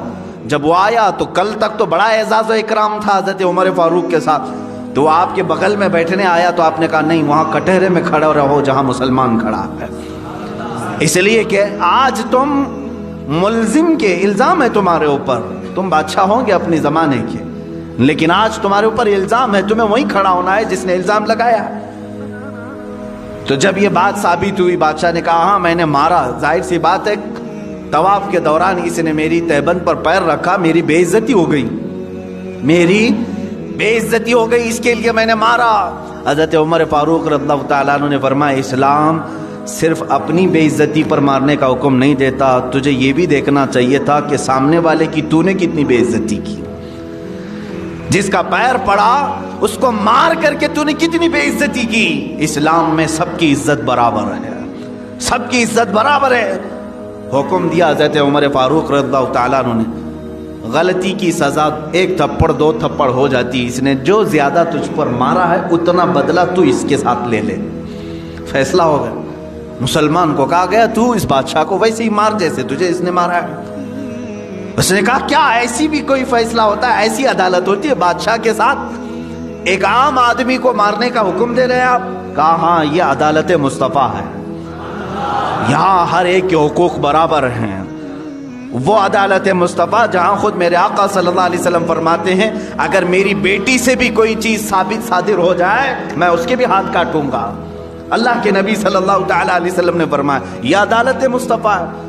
جب وہ آیا تو کل تک تو بڑا اعزاز و اکرام تھا حضرت عمر فاروق کے ساتھ، تو آپ کے بغل میں بیٹھنے آیا تو آپ نے کہا نہیں، وہاں کٹہرے میں کھڑے رہو جہاں مسلمان کھڑا ہے، اس لیے کہ آج تم ملزم کے الزام ہے تمہارے اوپر، تم بادشاہ ہوں گے اپنے زمانے کے، لیکن آج تمہارے اوپر الزام ہے، تمہیں وہیں کھڑا ہونا ہے جس نے الزام لگایا ہے۔ تو جب یہ بات ثابت ہوئی، بادشاہ نے کہا ہاں میں نے مارا، ظاہر سی بات ہے طواف کے دوران اس نے میری تہبند پر پیر رکھا، میری بے عزتی ہو گئی، میری بے عزتی ہو گئی، اس کے لیے میں نے مارا۔ حضرت عمر فاروق رضی اللہ تعالیٰ عنہ نے فرمایا اسلام صرف اپنی بے عزتی پر مارنے کا حکم نہیں دیتا، تجھے یہ بھی دیکھنا چاہیے تھا کہ سامنے والے کی تو نے کتنی بے عزتی کی، جس کا پیر پڑا اس کو مار کر کے تو نے کتنی بے عزتی کی۔ اسلام میں سب کی عزت برابر ہے، سب کی عزت برابر ہے۔ حکم دیا حضرت عمر فاروق رضی اللہ تعالیٰ عنہ نے، غلطی کی سزا ایک تھپڑ دو تھپڑ ہو جاتی، اس نے جو زیادہ تجھ پر مارا ہے اتنا بدلہ تو اس کے ساتھ لے لے۔ فیصلہ ہو گیا، مسلمان کو کہا گیا تو اس بادشاہ کو ویسے ہی مار جیسے تجھے اس نے مارا ہے۔ اس نے کہا کیا ایسی بھی کوئی فیصلہ ہوتا ہے، ایسی عدالت ہوتی ہے بادشاہ کے ساتھ ایک عام آدمی کو مارنے کا حکم دے رہے ہیں آپ؟ کہا ہاں یہ عدالت مصطفیٰ ہے، یہاں ہر ایک کے حقوق برابر ہیں۔ وہ عدالت مصطفیٰ جہاں خود میرے آقا صلی اللہ علیہ وسلم فرماتے ہیں اگر میری بیٹی سے بھی کوئی چیز ثابت صادر ہو جائے میں اس کے بھی ہاتھ کاٹوں گا۔ اللہ کے نبی صلی اللہ تعالیٰ علیہ وسلم نے فرمایا یہ عدالت مصطفیٰ ہے۔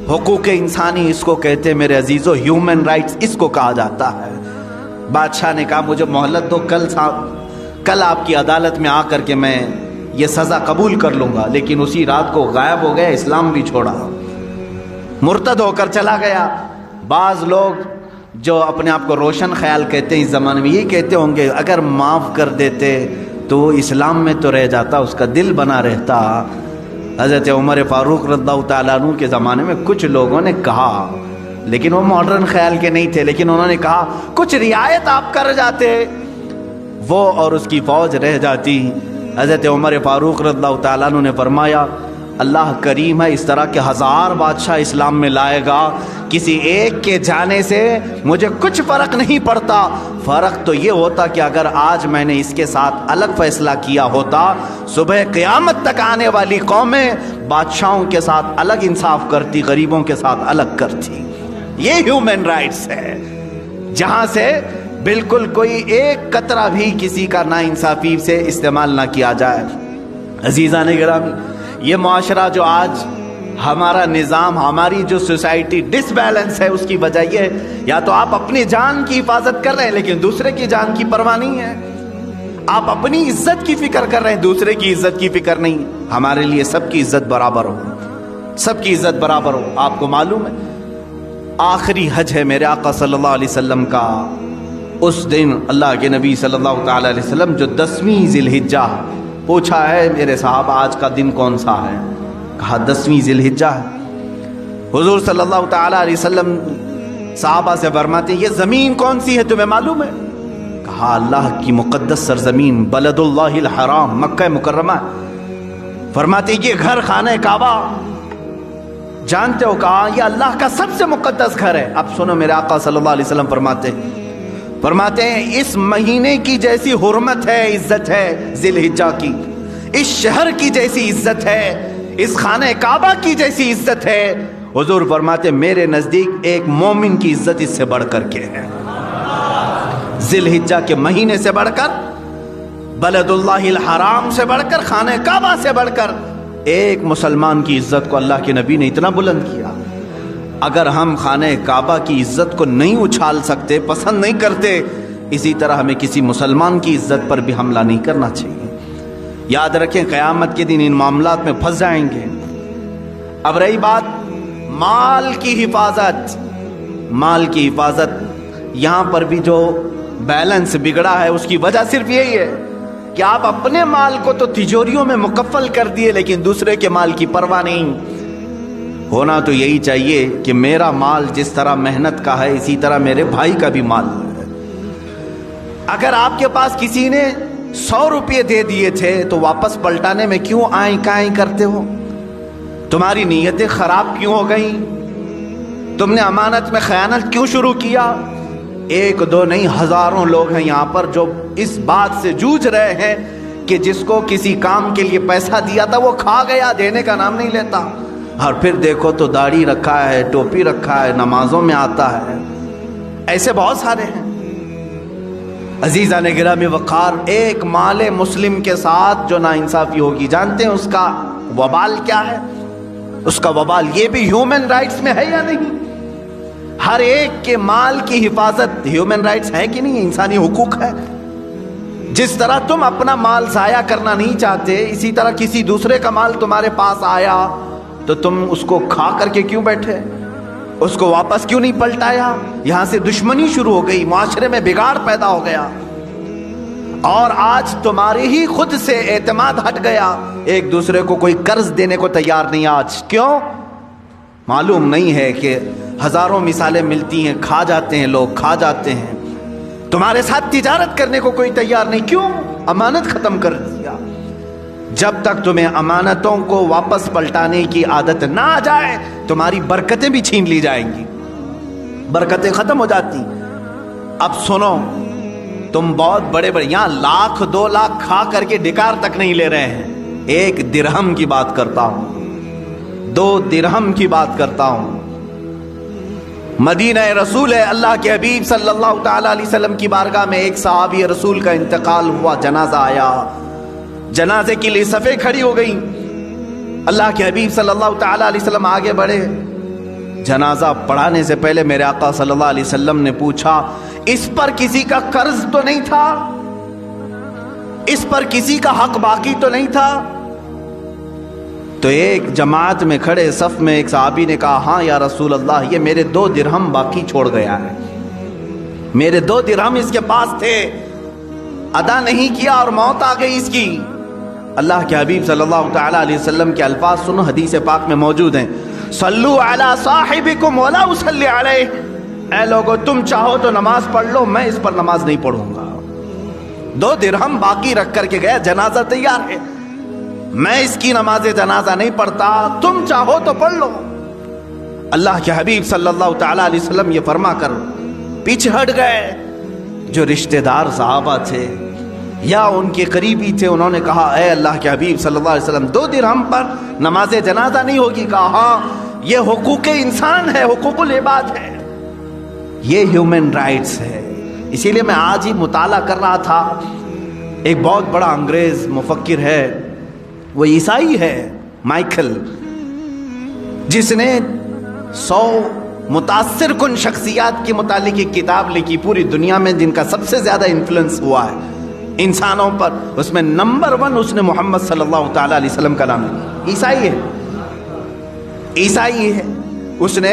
حقوق انسانی اس کو کہتے ہیں میرے عزیزو، ہیومن رائٹس اس کو کہا جاتا ہے۔ بادشاہ نے کہا مجھے مہلت دو، کل آپ کی عدالت میں آ کر کے میں یہ سزا قبول کر لوں گا، لیکن اسی رات کو غائب ہو گیا، اسلام بھی چھوڑا، مرتد ہو کر چلا گیا۔ بعض لوگ جو اپنے آپ کو روشن خیال کہتے ہیں اس زمانے میں یہ کہتے ہوں گے اگر معاف کر دیتے تو اسلام میں تو رہ جاتا، اس کا دل بنا رہتا۔ حضرت عمر فاروق رضی اللہ تعالیٰ عنہ کے زمانے میں کچھ لوگوں نے کہا، لیکن وہ ماڈرن خیال کے نہیں تھے، لیکن انہوں نے کہا کچھ رعایت آپ کر جاتے وہ اور اس کی فوج رہ جاتی۔ حضرت عمر فاروق رضی اللہ تعالیٰ عنہ نے فرمایا اللہ کریم ہے، اس طرح کے ہزار بادشاہ اسلام میں لائے گا، کسی ایک کے جانے سے مجھے کچھ فرق نہیں پڑتا۔ فرق تو یہ ہوتا کہ اگر آج میں نے اس کے ساتھ الگ فیصلہ کیا ہوتا، صبح قیامت تک آنے والی قومیں بادشاہوں کے ساتھ الگ انصاف کرتی، غریبوں کے ساتھ الگ کرتی۔ یہ ہیومن رائٹس ہے، جہاں سے بالکل کوئی ایک قطرہ بھی کسی کا نا انصافی سے استعمال نہ کیا جائے۔ عزیزان گرامی، یہ معاشرہ جو آج ہمارا نظام، ہماری جو سوسائٹی ڈس بیلنس ہے، اس کی وجہ یہ ہے یا تو آپ اپنی جان کی حفاظت کر رہے ہیں لیکن دوسرے کی جان کی پرواہ نہیں ہے، آپ اپنی عزت کی فکر کر رہے ہیں دوسرے کی عزت کی فکر نہیں۔ ہمارے لیے سب کی عزت برابر ہو، سب کی عزت برابر ہو۔ آپ کو معلوم ہے آخری حج ہے میرے آقا صلی اللہ علیہ وسلم کا، اس دن اللہ کے نبی صلی اللہ تعالی علیہ وسلم جو 10ویں ذی الحجہ پوچھا ہے میرے صاحب آج کا دن کون سا ہے؟ کہا 10ویں ذی الحجہ ہے۔ حضور صلی اللہ تعالی علیہ وسلم صحابہ سے فرماتے ہیں یہ زمین کون سی ہے تمہیں معلوم ہے؟ کہا اللہ کی مقدس سرزمین بلد اللہ الحرام مکہ مکرمہ۔ فرماتے ہیں یہ گھر خانہ کعبہ جانتے ہو؟ کہا یہ اللہ کا سب سے مقدس گھر ہے۔ اب سنو میرے آقا صلی اللہ علیہ وسلم فرماتے ہیں اس مہینے کی جیسی حرمت ہے، عزت ہے ذی الحجہ کی، اس شہر کی جیسی عزت ہے، اس خانہ کعبہ کی جیسی عزت ہے، حضور فرماتے میرے نزدیک ایک مومن کی عزت اس سے بڑھ کر کے ہے۔ ذی الحجہ کے مہینے سے بڑھ کر، بلد اللہ الحرام سے بڑھ کر، خانہ کعبہ سے بڑھ کر ایک مسلمان کی عزت کو اللہ کے نبی نے اتنا بلند کیا۔ اگر ہم خانہ کعبہ کی عزت کو نہیں اچھال سکتے، پسند نہیں کرتے، اسی طرح ہمیں کسی مسلمان کی عزت پر بھی حملہ نہیں کرنا چاہیے۔ یاد رکھیں قیامت کے دن ان معاملات میں پھنس جائیں گے۔ اب رہی بات مال کی حفاظت، مال کی حفاظت، یہاں پر بھی جو بیلنس بگڑا ہے اس کی وجہ صرف یہی ہے کہ آپ اپنے مال کو تو تجوریوں میں مکفل کر دیے لیکن دوسرے کے مال کی پرواہ نہیں۔ ہونا تو یہی چاہیے کہ میرا مال جس طرح محنت کا ہے اسی طرح میرے بھائی کا بھی مال ہے۔ اگر آپ کے پاس کسی نے 100 روپے دے دیے تھے تو واپس پلٹانے میں کیوں آئیں کائیں کرتے ہو؟ تمہاری نیتیں خراب کیوں ہو گئیں؟ تم نے امانت میں خیانت کیوں شروع کیا؟ ایک دو نہیں ہزاروں لوگ ہیں یہاں پر جو اس بات سے جوجھ رہے ہیں کہ جس کو کسی کام کے لیے پیسہ دیا تھا وہ کھا گیا، دینے کا نام نہیں لیتا، اور پھر دیکھو تو داڑھی رکھا ہے، ٹوپی رکھا ہے، نمازوں میں آتا ہے۔ ایسے بہت سارے ہیں۔ عزیزان گرامی وقار، ایک مال مسلم کے ساتھ جو ناانصافی ہوگی جانتے ہیں اس کا وبال کیا ہے؟ اس کا وبال یہ بھی ہیومن رائٹس میں ہے یا نہیں؟ ہر ایک کے مال کی حفاظت ہیومن رائٹس ہے کہ نہیں؟ انسانی حقوق ہے۔ جس طرح تم اپنا مال ضائع کرنا نہیں چاہتے اسی طرح کسی دوسرے کا مال تمہارے پاس آیا تو تم اس کو کھا کر کے کیوں بیٹھے؟ اس کو واپس کیوں نہیں پلٹایا؟ یہاں سے دشمنی شروع ہو گئی، معاشرے میں بگاڑ پیدا ہو گیا، اور آج تمہارے ہی خود سے اعتماد ہٹ گیا، ایک دوسرے کو کوئی قرض دینے کو تیار نہیں۔ آج کیوں؟ معلوم نہیں ہے کہ ہزاروں مثالیں ملتی ہیں، کھا جاتے ہیں لوگ، کھا جاتے ہیں۔ تمہارے ساتھ تجارت کرنے کو کوئی تیار نہیں، کیوں؟ امانت ختم کر دیا۔ جب تک تمہیں امانتوں کو واپس پلٹانے کی عادت نہ آ جائے تمہاری برکتیں بھی چھین لی جائیں گی، برکتیں ختم ہو جاتی۔ اب سنو، تم بہت بڑے بڑے یہاں 1,00,000 2 لاکھ کھا کر کے ڈکار تک نہیں لے رہے ہیں۔ 1 درہم کی بات کرتا ہوں، 2 درہم کی بات کرتا ہوں۔ مدینہ رسول ہے، اللہ کے حبیب صلی اللہ تعالی علیہ وسلم کی بارگاہ میں ایک صحابی رسول کا انتقال ہوا، جنازہ آیا، جنازے کے لیے صفیں کھڑی ہو گئی۔ اللہ کے حبیب صلی اللہ تعالی علیہ وسلم آگے بڑھے، جنازہ پڑھانے سے پہلے میرے آقا صلی اللہ علیہ وسلم نے پوچھا اس پر کسی کا قرض تو نہیں تھا؟ اس پر کسی کا حق باقی تو نہیں تھا؟ تو ایک جماعت میں کھڑے صف میں ایک صحابی نے کہا ہاں یا رسول اللہ، یہ میرے 2 درہم باقی چھوڑ گیا ہے، میرے 2 درہم اس کے پاس تھے، ادا نہیں کیا اور موت آ گئی اس کی۔ اللہ کے حبیب صلی اللہ تعالی علیہ وسلم کے الفاظ سنو، حدیث پاک میں موجود ہیں، صلو علی صاحبکم ولا اصلی علیہ، اے لوگو تم چاہو تو نماز پڑھ لو، میں اس پر نماز نہیں پڑھوں گا۔ 2 درہم باقی رکھ کر کے گیا، جنازہ تیار ہے، میں اس کی نماز جنازہ نہیں پڑھتا، تم چاہو تو پڑھ لو۔ اللہ کے حبیب صلی اللہ تعالی علیہ وسلم یہ فرما کر پیچھے ہٹ گئے۔ جو رشتہ دار صحابہ تھے یا ان کے قریبی تھے انہوں نے کہا اے اللہ کے حبیب صلی اللہ علیہ وسلم 2 درہم پر نماز جنازہ نہیں ہوگی؟ کہا ہاں، یہ حقوق انسان ہے، حقوق العباد ہے، یہ ہیومن رائٹس ہے۔ اسی لیے میں آج ہی مطالعہ کر رہا تھا، ایک بہت بڑا انگریز مفکر ہے، وہ عیسائی ہے، مائیکل، جس نے 100 متاثر کن شخصیات کے متعلق ایک کتاب لکھی پوری دنیا میں جن کا سب سے زیادہ انفلوئنس ہوا ہے انسانوں پر، اس میں نمبر 1 اس نے محمد صلی اللہ تعالی علیہ وسلم کا نام لیا۔ عیسائی ہے، عیسائی ہے، اس نے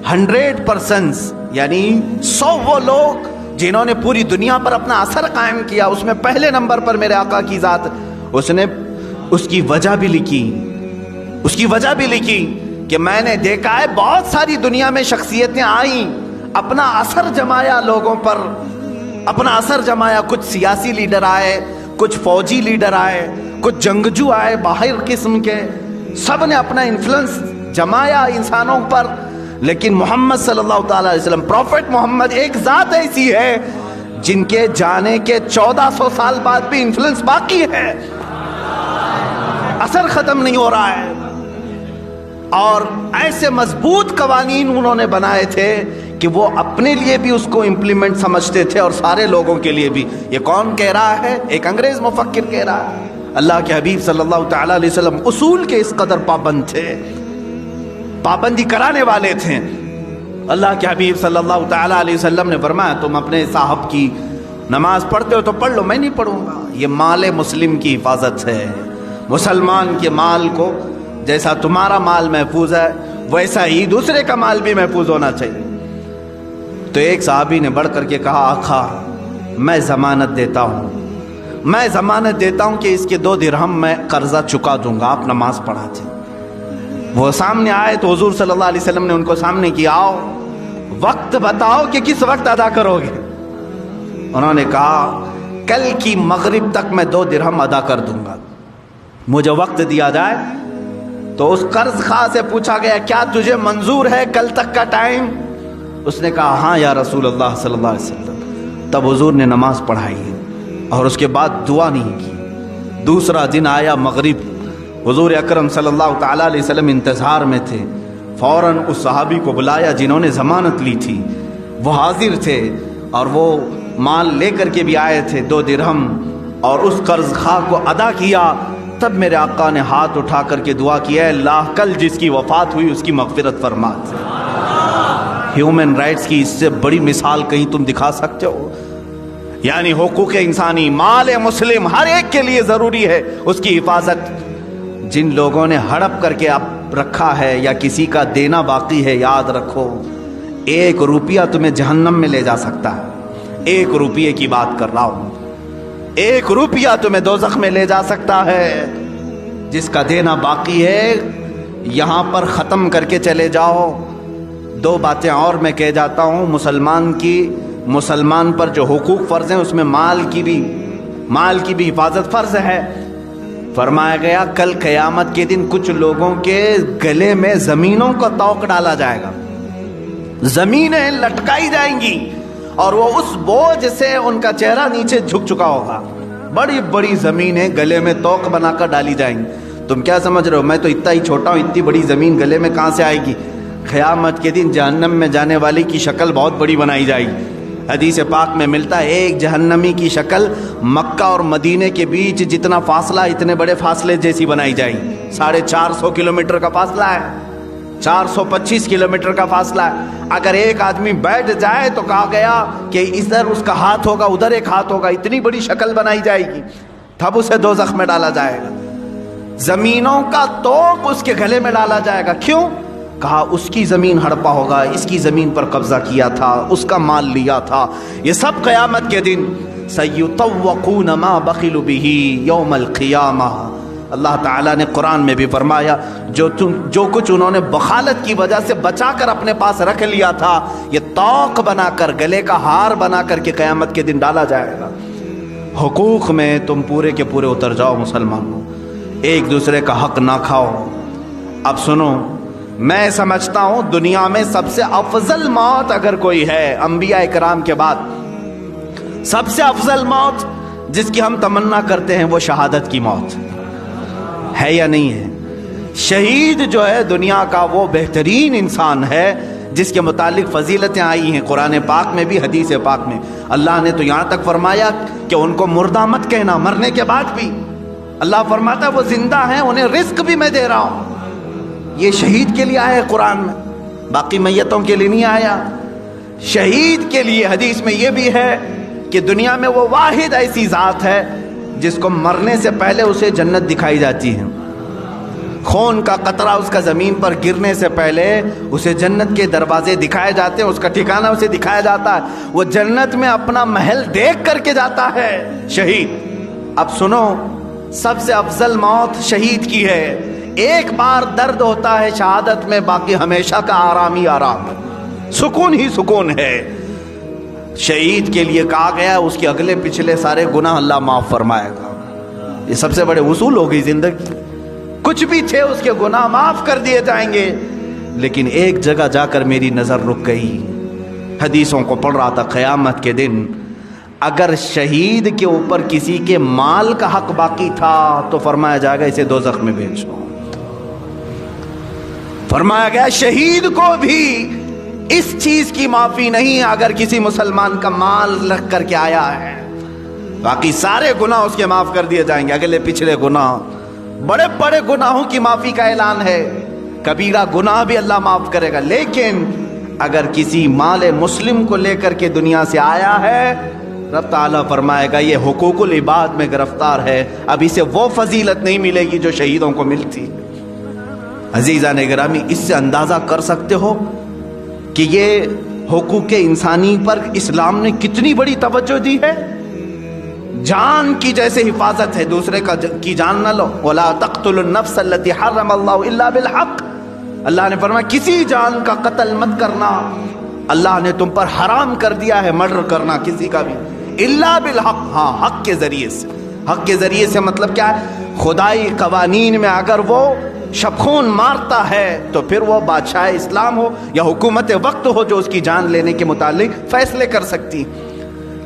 100% یعنی 100 وہ لوگ جنہوں نے پوری دنیا پر اپنا اثر قائم کیا، اس میں پہلے نمبر پر میرے آقا کی ذات اس نے اس کی وجہ بھی لکھی، اس کی وجہ بھی لکھی کہ میں نے دیکھا ہے بہت ساری دنیا میں شخصیتیں آئیں، اپنا اثر جمایا لوگوں پر، اپنا اثر جمایا، کچھ سیاسی لیڈر آئے، کچھ فوجی لیڈر آئے، کچھ جنگجو آئے باہر قسم کے، سب نے اپنا انفلوئنس جمایا انسانوں پر، لیکن محمد صلی اللہ تعالی علیہ وسلم، پروفٹ محمد ایک ذات ایسی ہے جن کے جانے کے 1400 سال بعد بھی انفلوئنس باقی ہے، اثر ختم نہیں ہو رہا ہے۔ اور ایسے مضبوط قوانین انہوں نے بنائے تھے کہ وہ اپنے لیے بھی اس کو امپلیمنٹ سمجھتے تھے اور سارے لوگوں کے لیے بھی۔ یہ کون کہہ رہا ہے؟ ایک انگریز مفکر کہہ رہا ہے۔ اللہ کے حبیب صلی اللہ تعالی علیہ وسلم اصول کے اس قدر پابند تھے، پابندی کرانے والے تھے۔ اللہ کے حبیب صلی اللہ تعالی علیہ وسلم نے فرمایا تم اپنے صاحب کی نماز پڑھتے ہو تو پڑھ لو، میں نہیں پڑھوں گا۔ یہ مال مسلم کی حفاظت ہے، مسلمان کے مال کو جیسا تمہارا مال محفوظ ہے ویسا ہی دوسرے کا مال بھی محفوظ ہونا چاہیے۔ تو ایک صحابی نے بڑھ کر کے کہا آقا میں ضمانت دیتا ہوں، میں ضمانت دیتا ہوں کہ اس کے 2 درہم میں قرضہ چکا دوں گا، آپ نماز پڑھاتے۔ وہ سامنے آئے تو حضور صلی اللہ علیہ وسلم نے ان کو سامنے کیا، آؤ وقت بتاؤ کہ کس وقت ادا کرو گے۔ انہوں نے کہا کل کی مغرب تک میں 2 درہم ادا کر دوں گا، مجھے وقت دیا جائے۔ تو اس قرض خواہ سے پوچھا گیا کیا تجھے منظور ہے کل تک کا ٹائم؟ اس نے کہا ہاں یا رسول اللہ صلی اللہ علیہ وسلم۔ تب حضور نے نماز پڑھائی اور اس کے بعد دعا نہیں کی۔ دوسرا دن آیا مغرب، حضور اکرم صلی اللہ تعالی علیہ وسلم انتظار میں تھے، فوراً اس صحابی کو بلایا جنہوں نے ضمانت لی تھی، وہ حاضر تھے اور وہ مال لے کر کے بھی آئے تھے 2 درہم، اور اس قرض خواہ کو ادا کیا۔ تب میرے آقا نے ہاتھ اٹھا کر کے دعا کی، اے اللہ کل جس کی وفات ہوئی اس کی مغفرت فرما۔ ہیومن رائٹس کی اس سے بڑی مثال کہیں تم دکھا سکتے ہو؟ یعنی حقوق انسانی، مال مسلم ہر ایک کے لیے ضروری ہے اس کی حفاظت۔ جن لوگوں نے ہڑپ کر کے اب رکھا ہے یا کسی کا دینا باقی ہے، یاد رکھو 1 روپیہ تمہیں جہنم میں لے جا سکتا ہے۔ 1 روپیے کی بات کر رہا ہوں، 1 روپیہ تمہیں دوزخ میں لے جا سکتا ہے۔ جس کا دینا باقی ہے یہاں پر ختم کر کے چلے جاؤ۔ 2 باتیں اور میں کہہ جاتا ہوں، مسلمان پر جو حقوق فرض ہیں اس میں مال کی بھی حفاظت فرض ہے۔ فرمایا گیا کل قیامت کے دن کچھ لوگوں کے گلے میں زمینوں کا توق ڈالا جائے گا، زمینیں لٹکائی جائیں گی اور وہ اس بوجھ سے ان کا چہرہ نیچے جھک چکا ہوگا۔ بڑی بڑی زمینیں گلے میں توق بنا کر ڈالی جائیں گی۔ تم کیا سمجھ رہے ہو میں تو اتنا ہی چھوٹا ہوں، اتنی بڑی زمین گلے میں کہاں سے آئے گی؟ قیامت کے دن جہنم میں جانے والی کی شکل بہت بڑی بنائی جائے گی۔ حدیث پاک میں ملتا ہے ایک جہنمی کی شکل مکہ اور مدینے کے بیچ جتنا فاصلہ اتنے بڑے فاصلے جیسی بنائی جائے گی۔ 450 کلومیٹر کا فاصلہ ہے، 425 کلومیٹر کا فاصلہ ہے۔ اگر ایک آدمی بیٹھ جائے تو کہا گیا کہ ادھر اس کا ہاتھ ہوگا ادھر ایک ہاتھ ہوگا، اتنی بڑی شکل بنائی جائے گی، تب اسے دوزخ میں ڈالا جائے گا۔ زمینوں کا توق اس کے گلے میں ڈالا جائے گا۔ کیوں؟ کہا اس کی زمین ہڑپا ہوگا، اس کی زمین پر قبضہ کیا تھا، اس کا مال لیا تھا۔ یہ سب قیامت کے دن سَيُطَوَّقُونَ مَا بَخِلُوا بِهِ يَوْمَ الْقِيَامَةِ۔ اللہ تعالیٰ نے قرآن میں بھی فرمایا جو کچھ انہوں نے بخالت کی وجہ سے بچا کر اپنے پاس رکھ لیا تھا یہ توق بنا کر گلے کا ہار بنا کر کے قیامت کے دن ڈالا جائے گا۔ حقوق میں تم پورے کے پورے اتر جاؤ مسلمانوں، ایک دوسرے کا حق نہ کھاؤ۔ اب سنو، میں سمجھتا ہوں دنیا میں سب سے افضل موت اگر کوئی ہے انبیاء کرام کے بعد، سب سے افضل موت جس کی ہم تمنا کرتے ہیں وہ شہادت کی موت ہے یا نہیں ہے؟ شہید جو ہے دنیا کا وہ بہترین انسان ہے جس کے متعلق فضیلتیں آئی ہیں قرآن پاک میں بھی حدیث پاک میں۔ اللہ نے تو یہاں تک فرمایا کہ ان کو مردہ مت کہنا، مرنے کے بعد بھی اللہ فرماتا ہے وہ زندہ ہیں، انہیں رزق بھی میں دے رہا ہوں۔ یہ شہید کے لیے آیا ہے قرآن میں، باقی میتوں کے لیے نہیں آیا۔ شہید کے لیے حدیث میں یہ بھی ہے کہ دنیا میں وہ واحد ایسی ذات ہے جس کو مرنے سے پہلے اسے جنت دکھائی جاتی ہے۔ خون کا قطرہ اس کا زمین پر گرنے سے پہلے اسے جنت کے دروازے دکھائے جاتے ہیں، اس کا ٹھکانہ اسے دکھایا جاتا ہے، وہ جنت میں اپنا محل دیکھ کر کے جاتا ہے شہید۔ اب سنو، سب سے افضل موت شہید کی ہے. ایک بار درد ہوتا ہے شہادت میں، باقی ہمیشہ کا آرام ہی آرام، سکون ہی سکون ہے. شہید کے لیے کہا گیا اس کے اگلے پچھلے سارے گناہ اللہ معاف فرمائے گا. یہ سب سے بڑے اصول ہو گئی زندگی. کچھ بھی تھے اس کے گناہ معاف کر دیے جائیں گے. لیکن ایک جگہ جا کر میری نظر رک گئی. حدیثوں کو پڑھ رہا تھا، قیامت کے دن اگر شہید کے اوپر کسی کے مال کا حق باقی تھا تو فرمایا جائے گا اسے دوزخ میں بھیجو. فرمایا گیا شہید کو بھی اس چیز کی معافی نہیں اگر کسی مسلمان کا مال رکھ کر کے آیا ہے. باقی سارے گناہ اس کے معاف کر دیے جائیں گے. اگلے پچھلے گناہ، بڑے بڑے گناہوں کی معافی کا اعلان ہے. کبیرہ گناہ بھی اللہ معاف کرے گا. لیکن اگر کسی مال مسلم کو لے کر کے دنیا سے آیا ہے، رب تعالیٰ فرمائے گا یہ حقوق العباد میں گرفتار ہے، اب اسے وہ فضیلت نہیں ملے گی جو شہیدوں کو ملتی. عزیزان گرامی، اس سے اندازہ کر سکتے ہو کہ یہ حقوق انسانی پر اسلام نے کتنی بڑی توجہ دی ہے. جان کی جیسے حفاظت ہے، دوسرے کی جان نہ لو. وَلَا تَقْتُلُوا النَّفْسَ الَّتِي حَرَّمَ اللَّهُ إِلَّا بِالْحَقِّ. اللہ نے فرمایا کسی جان کا قتل مت کرنا. اللہ نے تم پر حرام کر دیا ہے مرڈر کرنا کسی کا بھی، الا بالحق. ہاں، حق کے ذریعے سے. حق کے ذریعے سے مطلب کیا ہے؟ خدائی قوانین میں اگر وہ شبخون مارتا ہے تو پھر وہ بادشاہ اسلام ہو یا حکومت وقت ہو جو اس کی جان لینے کے متعلق فیصلے کر سکتی.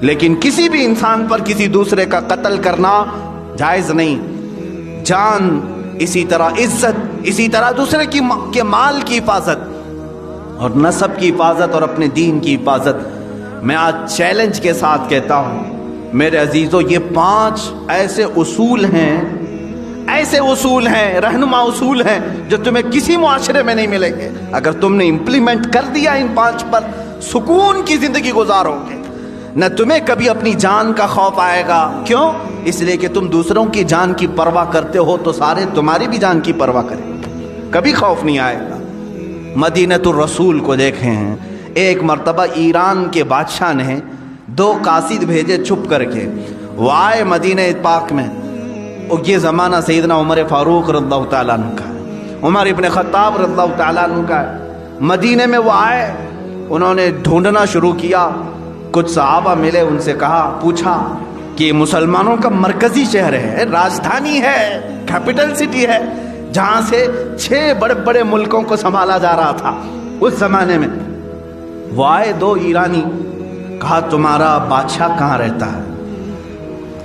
لیکن کسی بھی انسان پر کسی دوسرے کا قتل کرنا جائز نہیں. جان، اسی طرح عزت، اسی طرح دوسرے کے مال کی حفاظت اور نسب کی حفاظت اور اپنے دین کی حفاظت. میں آج چیلنج کے ساتھ کہتا ہوں میرے عزیزو، یہ 5 ایسے اصول ہیں، رہنما اصول ہیں جو تمہیں کسی معاشرے میں نہیں ملیں گے. اگر تم نے امپلیمنٹ کر دیا ان 5 پر، سکون کی زندگی گزارو گے. نہ تمہیں کبھی اپنی جان کا خوف آئے گا. کیوں؟ اس لیے کہ تم دوسروں کی جان کی پرواہ کرتے ہو تو سارے تمہاری بھی جان کی پرواہ کریں گے. کبھی خوف نہیں آئے گا. مدینۃ الرسول کو دیکھیں ہیں، ایک مرتبہ ایران کے بادشاہ نے 2 قاصد بھیجے چھپ کر کے. وہ آئے مدینہ پاک میں. یہ زمانہ سیدنا عمر فاروق رضی اللہ تعالیٰ عنہ کا ہے، عمر ابن خطاب رضی اللہ تعالیٰ عنہ کا ہے. مدینہ میں وہ آئے، انہوں نے ڈھونڈنا شروع کیا. کچھ صحابہ ملے، ان سے پوچھا کہ یہ مسلمانوں کا مرکزی شہر ہے، راجدھانی ہے، کیپٹل سٹی ہے، جہاں سے 6 بڑے بڑے ملکوں کو سنبھالا جا رہا تھا اس زمانے میں. وہ آئے 2 ایرانی، کہا تمہارا بادشاہ کہاں رہتا ہے؟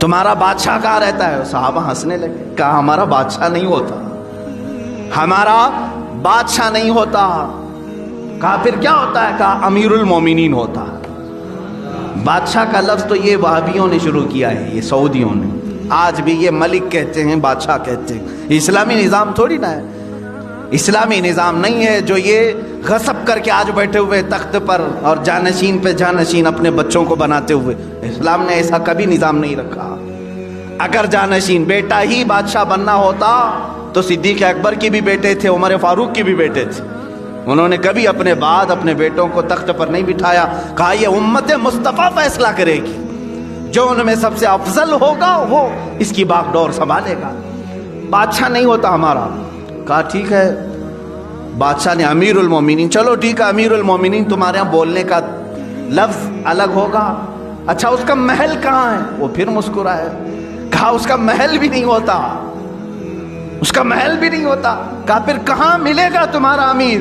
تمہارا بادشاہ کہاں رہتا ہے؟ صحابہ ہنسنے لگے، کہا ہمارا بادشاہ نہیں ہوتا، ہمارا بادشاہ نہیں ہوتا. کہا پھر کیا ہوتا ہے؟ کہا امیر المومنین ہوتا ہے. بادشاہ کا لفظ تو یہ وہابیوں نے شروع کیا ہے، یہ سعودیوں نے. آج بھی یہ ملک کہتے ہیں، بادشاہ کہتے ہیں. اسلامی نظام تھوڑی نہ ہے، اسلامی نظام نہیں ہے جو یہ غصب کر کے آج بیٹھے ہوئے تخت پر اور جانشین پہ جانشین اپنے بچوں کو بناتے ہوئے. اسلام نے ایسا کبھی نظام نہیں رکھا. اگر جانشین بیٹا ہی بادشاہ بننا ہوتا تو صدیق اکبر کی بھی بیٹے تھے، عمر فاروق کی بھی بیٹے تھے. انہوں نے کبھی اپنے بعد اپنے بیٹوں کو تخت پر نہیں بٹھایا. کہا یہ امت مصطفیٰ فیصلہ کرے گی، جو ان میں سب سے افضل ہوگا وہ اس کی باغ ڈور سنبھالے گا. بادشاہ نہیں ہوتا ہمارا. کہا ٹھیک ہے. بادشاہ نے امیر المومنین، چلو ٹھیک ہے امیر المومنین، تمہارے یہاں بولنے کا لفظ الگ ہوگا. اچھا اس کا محل کہاں ہے؟ وہ پھر مسکرائے. کہا اس کا محل بھی نہیں ہوتا، اس کا محل بھی نہیں ہوتا. کہا پھر کہاں ملے گا تمہارا امیر؟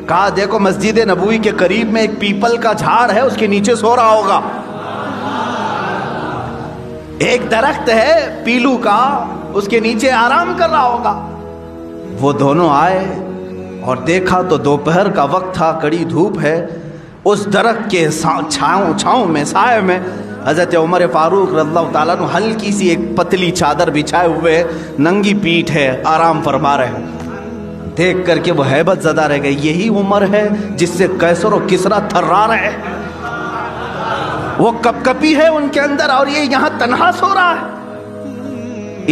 کہا دیکھو مسجد نبوی کے قریب میں ایک پیپل کا جھاڑ ہے، اس کے نیچے سو رہا ہوگا. ایک درخت ہے پیلو کا، اس کے نیچے آرام کر رہا ہوگا. وہ دونوں آئے اور دیکھا تو دوپہر کا وقت تھا، کڑی دھوپ ہے. اس درخت کے چھاؤں میں، سائے میں حضرت عمر فاروق رضی اللہ تعالیٰ عنہ ہلکی سی ایک پتلی چادر بچھائے ہوئے، ننگی پیٹھ ہے، آرام فرما رہے ہیں. دیکھ کر کے وہ ہیبت زدہ رہ گئے. یہی عمر ہے جس سے قیصر و کسریٰ تھرا رہے ہیں. وہ کپ کپی ہے ان کے اندر اور یہ یہاں تنہا سو رہا ہے.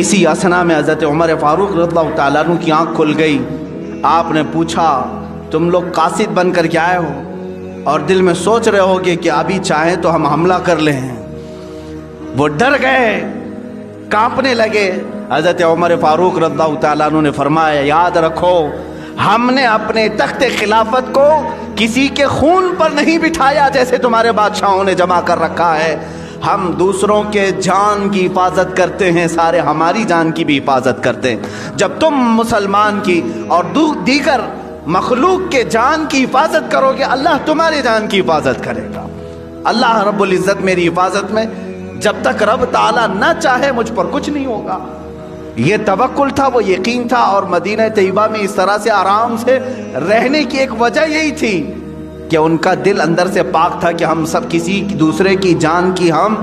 اسی اسنا میں حضرت عمر فاروق رضی اللہ تعالیٰ عنہ کی آنکھ کھل گئی. آپ نے پوچھا تم لوگ قاصد بن کر کے آئے ہو اور دل میں سوچ رہے ہوگے کہ ابھی چاہیں تو ہم حملہ کر لیں. وہ ڈر گئے، کانپنے لگے. حضرت عمر فاروق رضی اللہ تعالیٰ عنہ نے فرمایا یاد رکھو ہم نے اپنے تخت خلافت کو کسی کے خون پر نہیں بٹھایا جیسے تمہارے بادشاہوں نے جمع کر رکھا ہے، ہم دوسروں کے جان کی حفاظت کرتے ہیں، سارے ہماری جان کی بھی حفاظت کرتے ہیں۔ جب تم مسلمان کی اور دیگر مخلوق کے جان کی حفاظت کرو گے اللہ تمہاری جان کی حفاظت کرے گا۔ اللہ رب العزت میری حفاظت میں، جب تک رب تعالیٰ نہ چاہے مجھ پر کچھ نہیں ہوگا۔ یہ توکل تھا، وہ یقین تھا، اور مدینہ طیبہ میں اس طرح سے آرام سے رہنے کی ایک وجہ یہی تھی کہ ان کا دل اندر سے پاک تھا کہ ہم سب کسی دوسرے کی جان کی ہم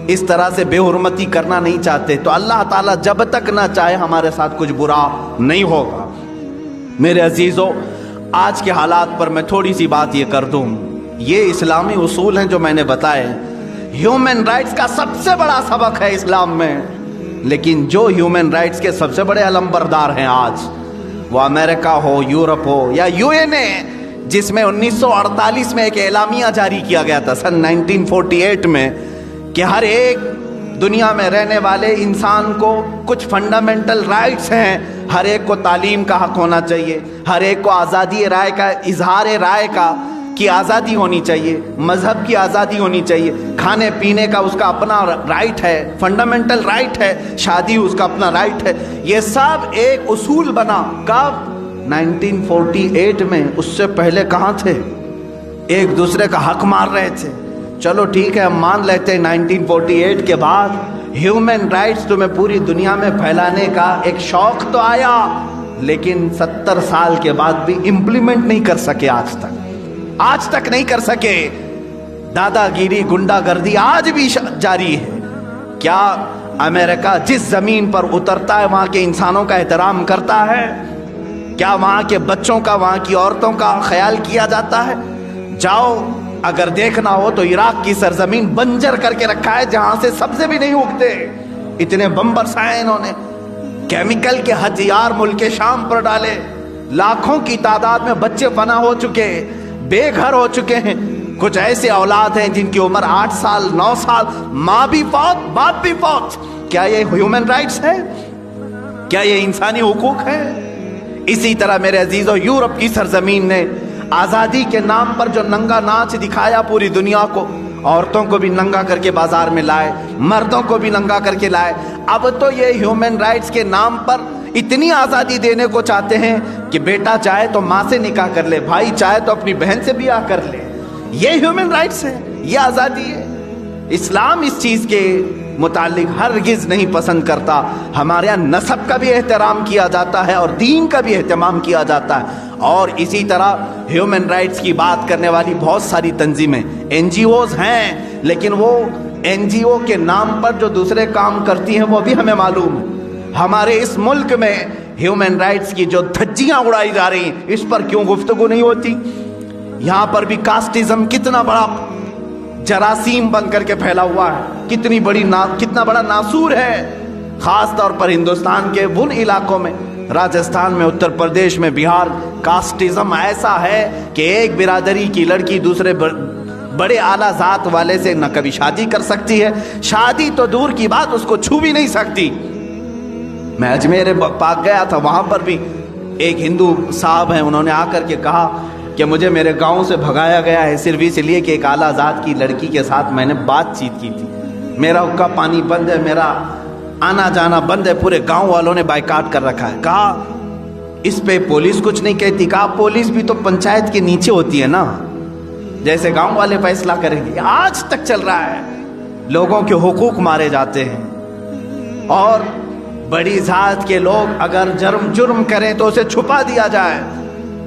اس طرح سے بے حرمتی کرنا نہیں چاہتے، تو اللہ تعالیٰ جب تک نہ چاہے ہمارے ساتھ کچھ برا نہیں ہوگا۔ میرے عزیزو، آج کے حالات پر میں تھوڑی سی بات یہ کر دوں، یہ اسلامی اصول ہیں جو میں نے بتائے، ہیومن رائٹس کا سب سے بڑا سبق ہے اسلام میں، لیکن جو ہیومن رائٹس کے سب سے بڑے علمبردار ہیں آج، وہ امریکہ ہو، یورپ ہو یا یو این اے، جس میں 1948 میں ایک اعلامیہ جاری کیا گیا تھا سن 1948 میں کہ ہر ایک دنیا میں رہنے والے انسان کو کچھ فنڈامنٹل رائٹس ہیں، ہر ایک کو تعلیم کا حق ہونا چاہیے، ہر ایک کو آزادی رائے کا، اظہار رائے کا کی آزادی ہونی چاہیے، مذہب کی آزادی ہونی چاہیے، کھانے پینے کا اس کا اپنا رائٹ ہے، فنڈامنٹل رائٹ ہے، شادی اس کا اپنا رائٹ ہے۔ یہ سب ایک اصول بنا کب؟ 1948 میں۔ اس سے پہلے کہاں تھے؟ ایک دوسرے کا حق مار رہے تھے۔ چلو ٹھیک ہے، ہم مان لیتے ہیں 1948 کے بعد ہیومن رائٹس تمہیں پوری دنیا میں پھیلانے کا ایک شوق تو آیا، لیکن 70 سال کے بعد بھی امپلیمنٹ نہیں کر سکے، آج تک نہیں کر سکے۔ دادا گیری، گنڈا گردی آج بھی جاری ہے۔ کیا امریکہ جس زمین پر اترتا ہے وہاں کے انسانوں کا احترام کرتا ہے؟ کیا وہاں کے بچوں کا، وہاں کی عورتوں کا خیال کیا جاتا ہے؟ جاؤ، اگر دیکھنا ہو تو عراق کی سرزمین بنجر کر کے رکھا ہے، جہاں سے سبزے بھی نہیں اگتے، اتنے بم برسائے انہوں نے، کیمیکل کے ہتھیار ملک شام پر ڈالے، لاکھوں کی تعداد میں بچے فنا ہو چکے، بے گھر ہو چکے ہیں۔ کچھ ایسے اولاد ہیں جن کی عمر 8 سال 9 سال، ماں بھی فوت، باپ بھی فوت۔ کیا یہ ہیومن رائٹس ہے؟ کیا یہ انسانی حقوق ہے؟ اسی طرح میرے عزیزو، یورپ کی سرزمین نے آزادی کے نام پر جو ننگا ناچ دکھایا پوری دنیا کو، عورتوں کو بھی ننگا کر کے بازار میں لائے، مردوں کو بھی ننگا کر کے لائے۔ اب تو یہ ہیومن رائٹس کے نام پر اتنی آزادی دینے کو چاہتے ہیں کہ بیٹا چاہے تو ماں سے نکاح کر لے، بھائی چاہے تو اپنی بہن سے بیاہ کر لے۔ یہ ہیومن رائٹس ہے، یہ آزادی ہے۔ اسلام اس چیز کے متعلق ہرگز نہیں پسند کرتا۔ ہمارے یہاں نسب کا بھی احترام کیا جاتا ہے اور دین کا بھی اہتمام کیا جاتا ہے۔ اور اسی طرح ہیومن رائٹس کی بات کرنے والی بہت ساری تنظیمیں، این جی اوز ہیں، لیکن وہ این جی او کے نام پر جو دوسرے کام کرتی ہیں وہ بھی ہمیں معلوم ہے۔ ہمارے اس ملک میں ہیومن رائٹس کی جو دھجیاں اڑائی جا رہی ہیں، اس پر کیوں گفتگو نہیں ہوتی؟ یہاں پر بھی کاسٹزم کتنا بڑا جراثیم بن کر کے پھیلا ہوا ہے، کتنا بڑا ناسور ہے، خاص طور پر ہندوستان کے ان علاقوں میں، راجستھان میں، اتر پردیش میں، بہار، کاسٹزم ایسا ہے کہ ایک برادری کی لڑکی دوسرے بڑے اعلیٰ ذات والے سے نہ کبھی شادی کر سکتی ہے، شادی تو دور کی بات، اس کو چھو بھی نہیں سکتی۔ میں اجمیر پاک گیا تھا، وہاں پر بھی ایک ہندو صاحب ہیں، انہوں نے آ کر کے کہا کہ مجھے میرے گاؤں سے بھگایا گیا ہے صرف اس لیے کہ ایک اعلیٰ ذات کی لڑکی کے ساتھ میں نے بات چیت کی تھی، میرا حقہ پانی بند ہے، میرا آنا جانا بند ہے، پورے گاؤں والوں نے بائیکاٹ کر رکھا ہے۔ کہا اس پہ پولیس کچھ نہیں کہتی؟ کہا پولیس بھی تو پنچایت کے نیچے ہوتی ہے نا، جیسے گاؤں والے فیصلہ کریں گے۔ آج تک چل رہا ہے، لوگوں کے حقوق مارے جاتے ہیں، اور بڑی ذات کے لوگ اگر جرم کریں تو اسے چھپا دیا جائے،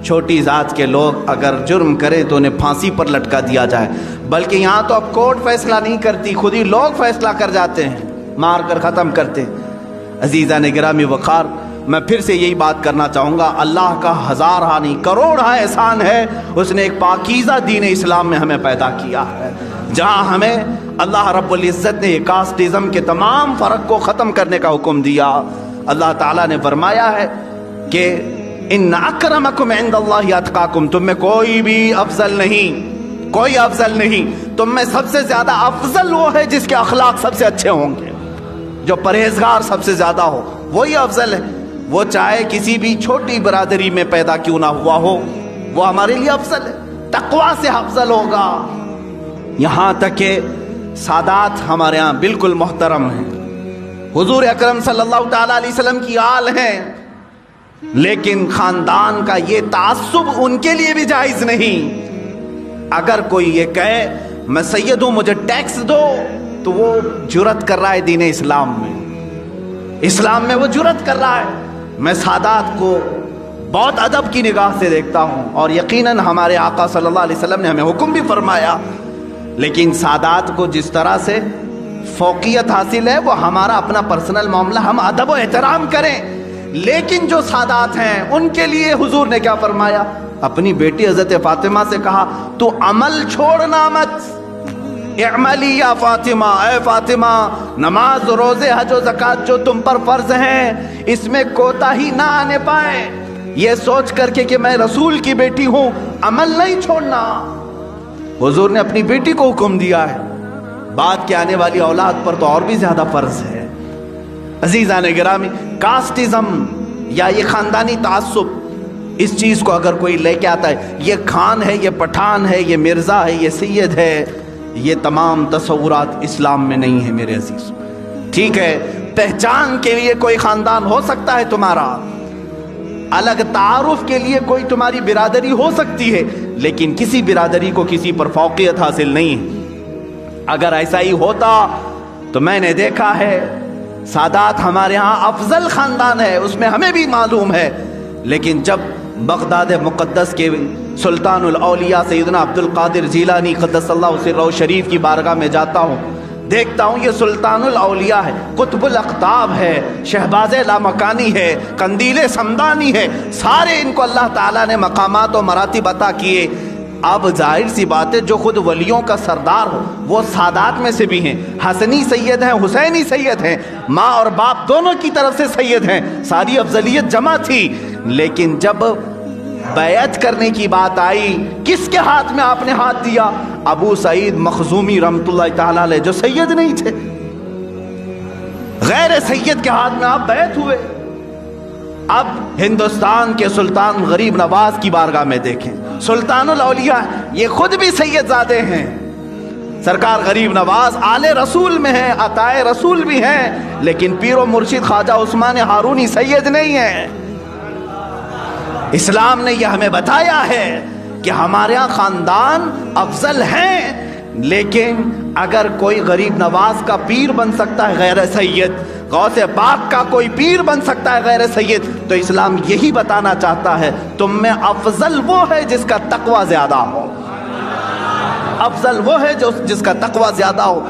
چھوٹی ذات کے لوگ اگر جرم کریں تو انہیں پھانسی پر لٹکا دیا جائے، بلکہ یہاں تو اب کورٹ فیصلہ نہیں کرتی، خود ہی لوگ فیصلہ کر جاتے ہیں، مار کر ختم کرتے ہیں۔ عزیزان گرامی وقار، میں پھر سے یہی بات کرنا چاہوں گا، اللہ کا ہزارہ نہیں کروڑہ احسان ہے، اس نے ایک پاکیزہ دین اسلام میں ہمیں پیدا کیا ہے، جہاں ہمیں اللہ رب العزت نے یہ کاسٹزم کے تمام فرق کو ختم کرنے کا حکم دیا۔ اللہ تعالیٰ نے فرمایا ہے کہ ان اکرمکم عند اللہ اتقاکم، تم میں کوئی بھی افضل نہیں، تم میں سب سے زیادہ افضل وہ ہے جس کے اخلاق سب سے اچھے ہوں گے۔ جو پرہیزگار سب سے زیادہ ہو وہی افضل ہے. وہ چاہے کسی بھی چھوٹی برادری میں پیدا کیوں نہ ہوا ہو, وہ ہمارے لیے افضل ہے, تقویٰ سے افضل ہوگا. یہاں تک کہ سادات ہمارے ہاں بالکل محترم ہیں, حضور اکرم صلی اللہ تعالی علیہ وسلم کی آل ہیں, لیکن خاندان کا یہ تعصب ان کے لیے بھی جائز نہیں. اگر کوئی یہ کہے میں سید ہوں مجھے ٹیکس دو, تو وہ جرت کر رہا ہے دین اسلام میں, اسلام میں وہ جرت کر رہا ہے. میں سادات کو بہت ادب کی نگاہ سے دیکھتا ہوں, اور یقیناً ہمارے آقا صلی اللہ علیہ وسلم نے ہمیں حکم بھی فرمایا, لیکن سادات کو جس طرح سے فوقیت حاصل ہے وہ ہمارا اپنا پرسنل معاملہ, ہم ادب و احترام کریں. لیکن جو سادات ہیں ان کے لیے حضور نے کیا فرمایا؟ اپنی بیٹی حضرت فاطمہ سے کہا تو عمل چھوڑنا مت, اعملی یا فاطمہ, اے فاطمہ نماز روزے حج و زکوٰۃ جو تم پر فرض ہیں اس میں کوتاہی نہ آنے پائے, یہ سوچ کر کے کہ میں رسول کی بیٹی ہوں عمل نہیں چھوڑنا. حضور نے اپنی بیٹی کو حکم دیا ہے, بعد کے آنے والی اولاد پر تو اور بھی زیادہ فرض ہے. عزیزان گرامی, کاسٹزم یا یہ خاندانی تعصب, اس چیز کو اگر کوئی لے کے آتا ہے یہ خان ہے, یہ پٹھان ہے, یہ مرزا ہے, یہ سید ہے, یہ تمام تصورات اسلام میں نہیں ہے میرے عزیز. ٹھیک ہے, پہچان کے لیے کوئی خاندان ہو سکتا ہے تمہارا, الگ تعارف کے لیے کوئی تمہاری برادری ہو سکتی ہے, لیکن کسی برادری کو کسی پر فوقیت حاصل نہیں ہے. اگر ایسا ہی ہوتا تو میں نے دیکھا ہے سادات ہمارے ہاں افضل خاندان ہے, اس میں ہمیں بھی معلوم ہے, لیکن جب بغداد مقدس کے سلطان الاولیاء سیدنا عبد القادر جیلانی قدس اللہ سرہ شریف کی بارگاہ میں جاتا ہوں, دیکھتا ہوں یہ سلطان الاولیاء ہے, قطب الاقطاب ہے, شہباز لامکانی ہے, قندیل سمدانی ہے, سارے ان کو اللہ تعالیٰ نے مقامات و مراتب عطا کیے. اب ظاہر سی بات ہے جو خود ولیوں کا سردار ہو وہ سادات میں سے بھی ہیں, حسنی سید ہیں, حسینی سید ہیں, ماں اور باپ دونوں کی طرف سے سید ہیں, ساری افضلیت جمع تھی. لیکن جب بیعت کرنے کی بات آئی کس کے ہاتھ میں آپ نے ہاتھ دیا؟ ابو سعید مخزومی رحمۃ اللہ تعالی علیہ, جو سید نہیں تھے, غیر سید کے ہاتھ میں آپ بیعت ہوئے. اب ہندوستان کے سلطان غریب نواز کی بارگاہ میں دیکھیں, سلطان الاولیاء یہ خود بھی سید زادے ہیں, سرکار غریب نواز آل رسول میں ہیں, عطائے رسول بھی ہیں, لیکن پیر و مرشد خواجہ عثمان ہارونی سید نہیں ہیں. اسلام نے یہ ہمیں بتایا ہے کہ ہمارے یہاں خاندان افضل ہیں, لیکن اگر کوئی غریب نواز کا پیر بن سکتا ہے غیر سید, غوث پاک کا کوئی پیر بن سکتا ہے غیر سید, تو اسلام یہی بتانا چاہتا ہے تم میں افضل وہ ہے جس کا تقوی زیادہ ہو, افضل وہ ہے جس کا تقوی زیادہ ہو.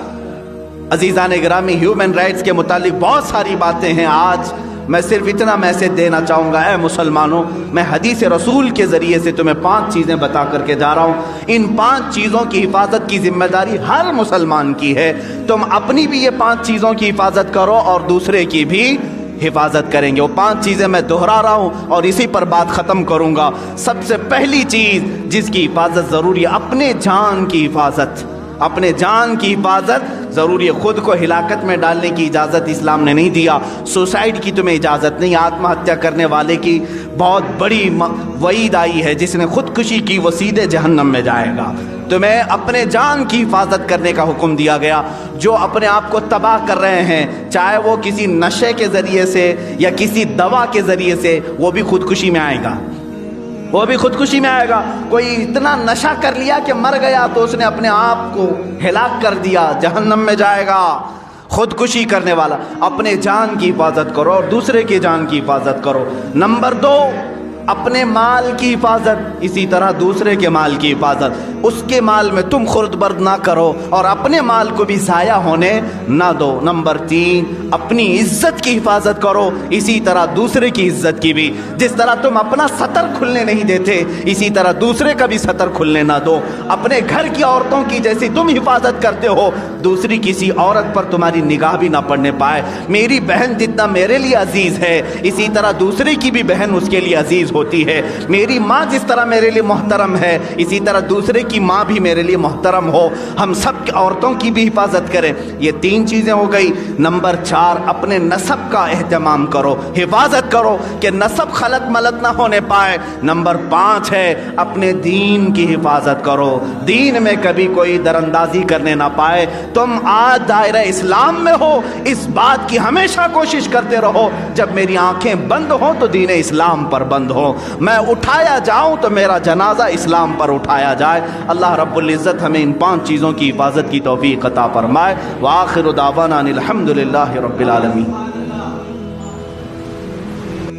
عزیزان گرامی, ہیومن رائٹس کے متعلق بہت ساری باتیں ہیں. آج میں صرف اتنا میسج دینا چاہوں گا, اے مسلمانوں, میں حدیث رسول کے ذریعے سے تمہیں 5 چیزیں بتا کر کے جا رہا ہوں. ان 5 چیزوں کی حفاظت کی ذمہ داری ہر مسلمان کی ہے. تم اپنی بھی یہ 5 چیزوں کی حفاظت کرو اور دوسرے کی بھی حفاظت کریں گے. وہ 5 چیزیں میں دہرا رہا ہوں اور اسی پر بات ختم کروں گا. سب سے پہلی چیز جس کی حفاظت ضروری ہے, اپنے جان کی حفاظت. اپنے جان کی حفاظت ضروری ہے. خود کو ہلاکت میں ڈالنے کی اجازت اسلام نے نہیں دیا, سوسائڈ کی تمہیں اجازت نہیں. آتم ہتیا کرنے والے کی بہت بڑی وعید آئی ہے, جس نے خودکشی کی وہ سیدھے جہنم میں جائے گا. تمہیں اپنے جان کی حفاظت کرنے کا حکم دیا گیا. جو اپنے آپ کو تباہ کر رہے ہیں, چاہے وہ کسی نشے کے ذریعے سے یا کسی دوا کے ذریعے سے, وہ بھی خودکشی میں آئے گا, وہ بھی خودکشی میں آئے گا. کوئی اتنا نشہ کر لیا کہ مر گیا تو اس نے اپنے آپ کو ہلاک کر دیا, جہنم میں جائے گا. خودکشی کرنے والا, اپنے جان کی حفاظت کرو اور دوسرے کی جان کی حفاظت کرو. نمبر 2, اپنے مال کی حفاظت, اسی طرح دوسرے کے مال کی حفاظت. اس کے مال میں تم خورد برد نہ کرو اور اپنے مال کو بھی ضائع ہونے نہ دو. نمبر 3, اپنی عزت کی حفاظت کرو, اسی طرح دوسرے کی عزت کی بھی. جس طرح تم اپنا سطر کھلنے نہیں دیتے, اسی طرح دوسرے کا بھی سطر کھلنے نہ دو. اپنے گھر کی عورتوں کی جیسی تم حفاظت کرتے ہو, دوسری کسی عورت پر تمہاری نگاہ بھی نہ پڑنے پائے. میری بہن جتنا میرے لیے عزیز ہے, اسی طرح دوسرے کی بھی بہن اس کے لیے عزیز ہوتی ہے۔ میری ماں جس طرح میرے لیے محترم ہے، اسی طرح دوسرے کی ماں بھی میرے لیے محترم ہو۔ ہم سب عورتوں کی بھی حفاظت کریں۔ یہ 3 چیزیں ہو گئی۔ نمبر 4، اپنے نسب کا اہتمام کرو، حفاظت کرو کہ نسب خلط ملط نہ ہونے پائے۔ نمبر 5 ہے اپنے دین کی حفاظت کرو، دین میں کبھی کوئی دراندازی کرنے نہ پائے۔ تم آج دائرہ اسلام میں ہو، اس بات کی ہمیشہ کوشش کرتے رہو جب میری آنکھیں بند ہوں تو دین اسلام پر بند ہو، میں اٹھایا جاؤں تو میرا جنازہ اسلام پر اٹھایا جائے۔ اللہ رب العزت ہمیں ان 5 چیزوں کی حفاظت کی توفیق عطا فرمائے۔ وآخر دعوانا ان الحمد للہ رب العالمین۔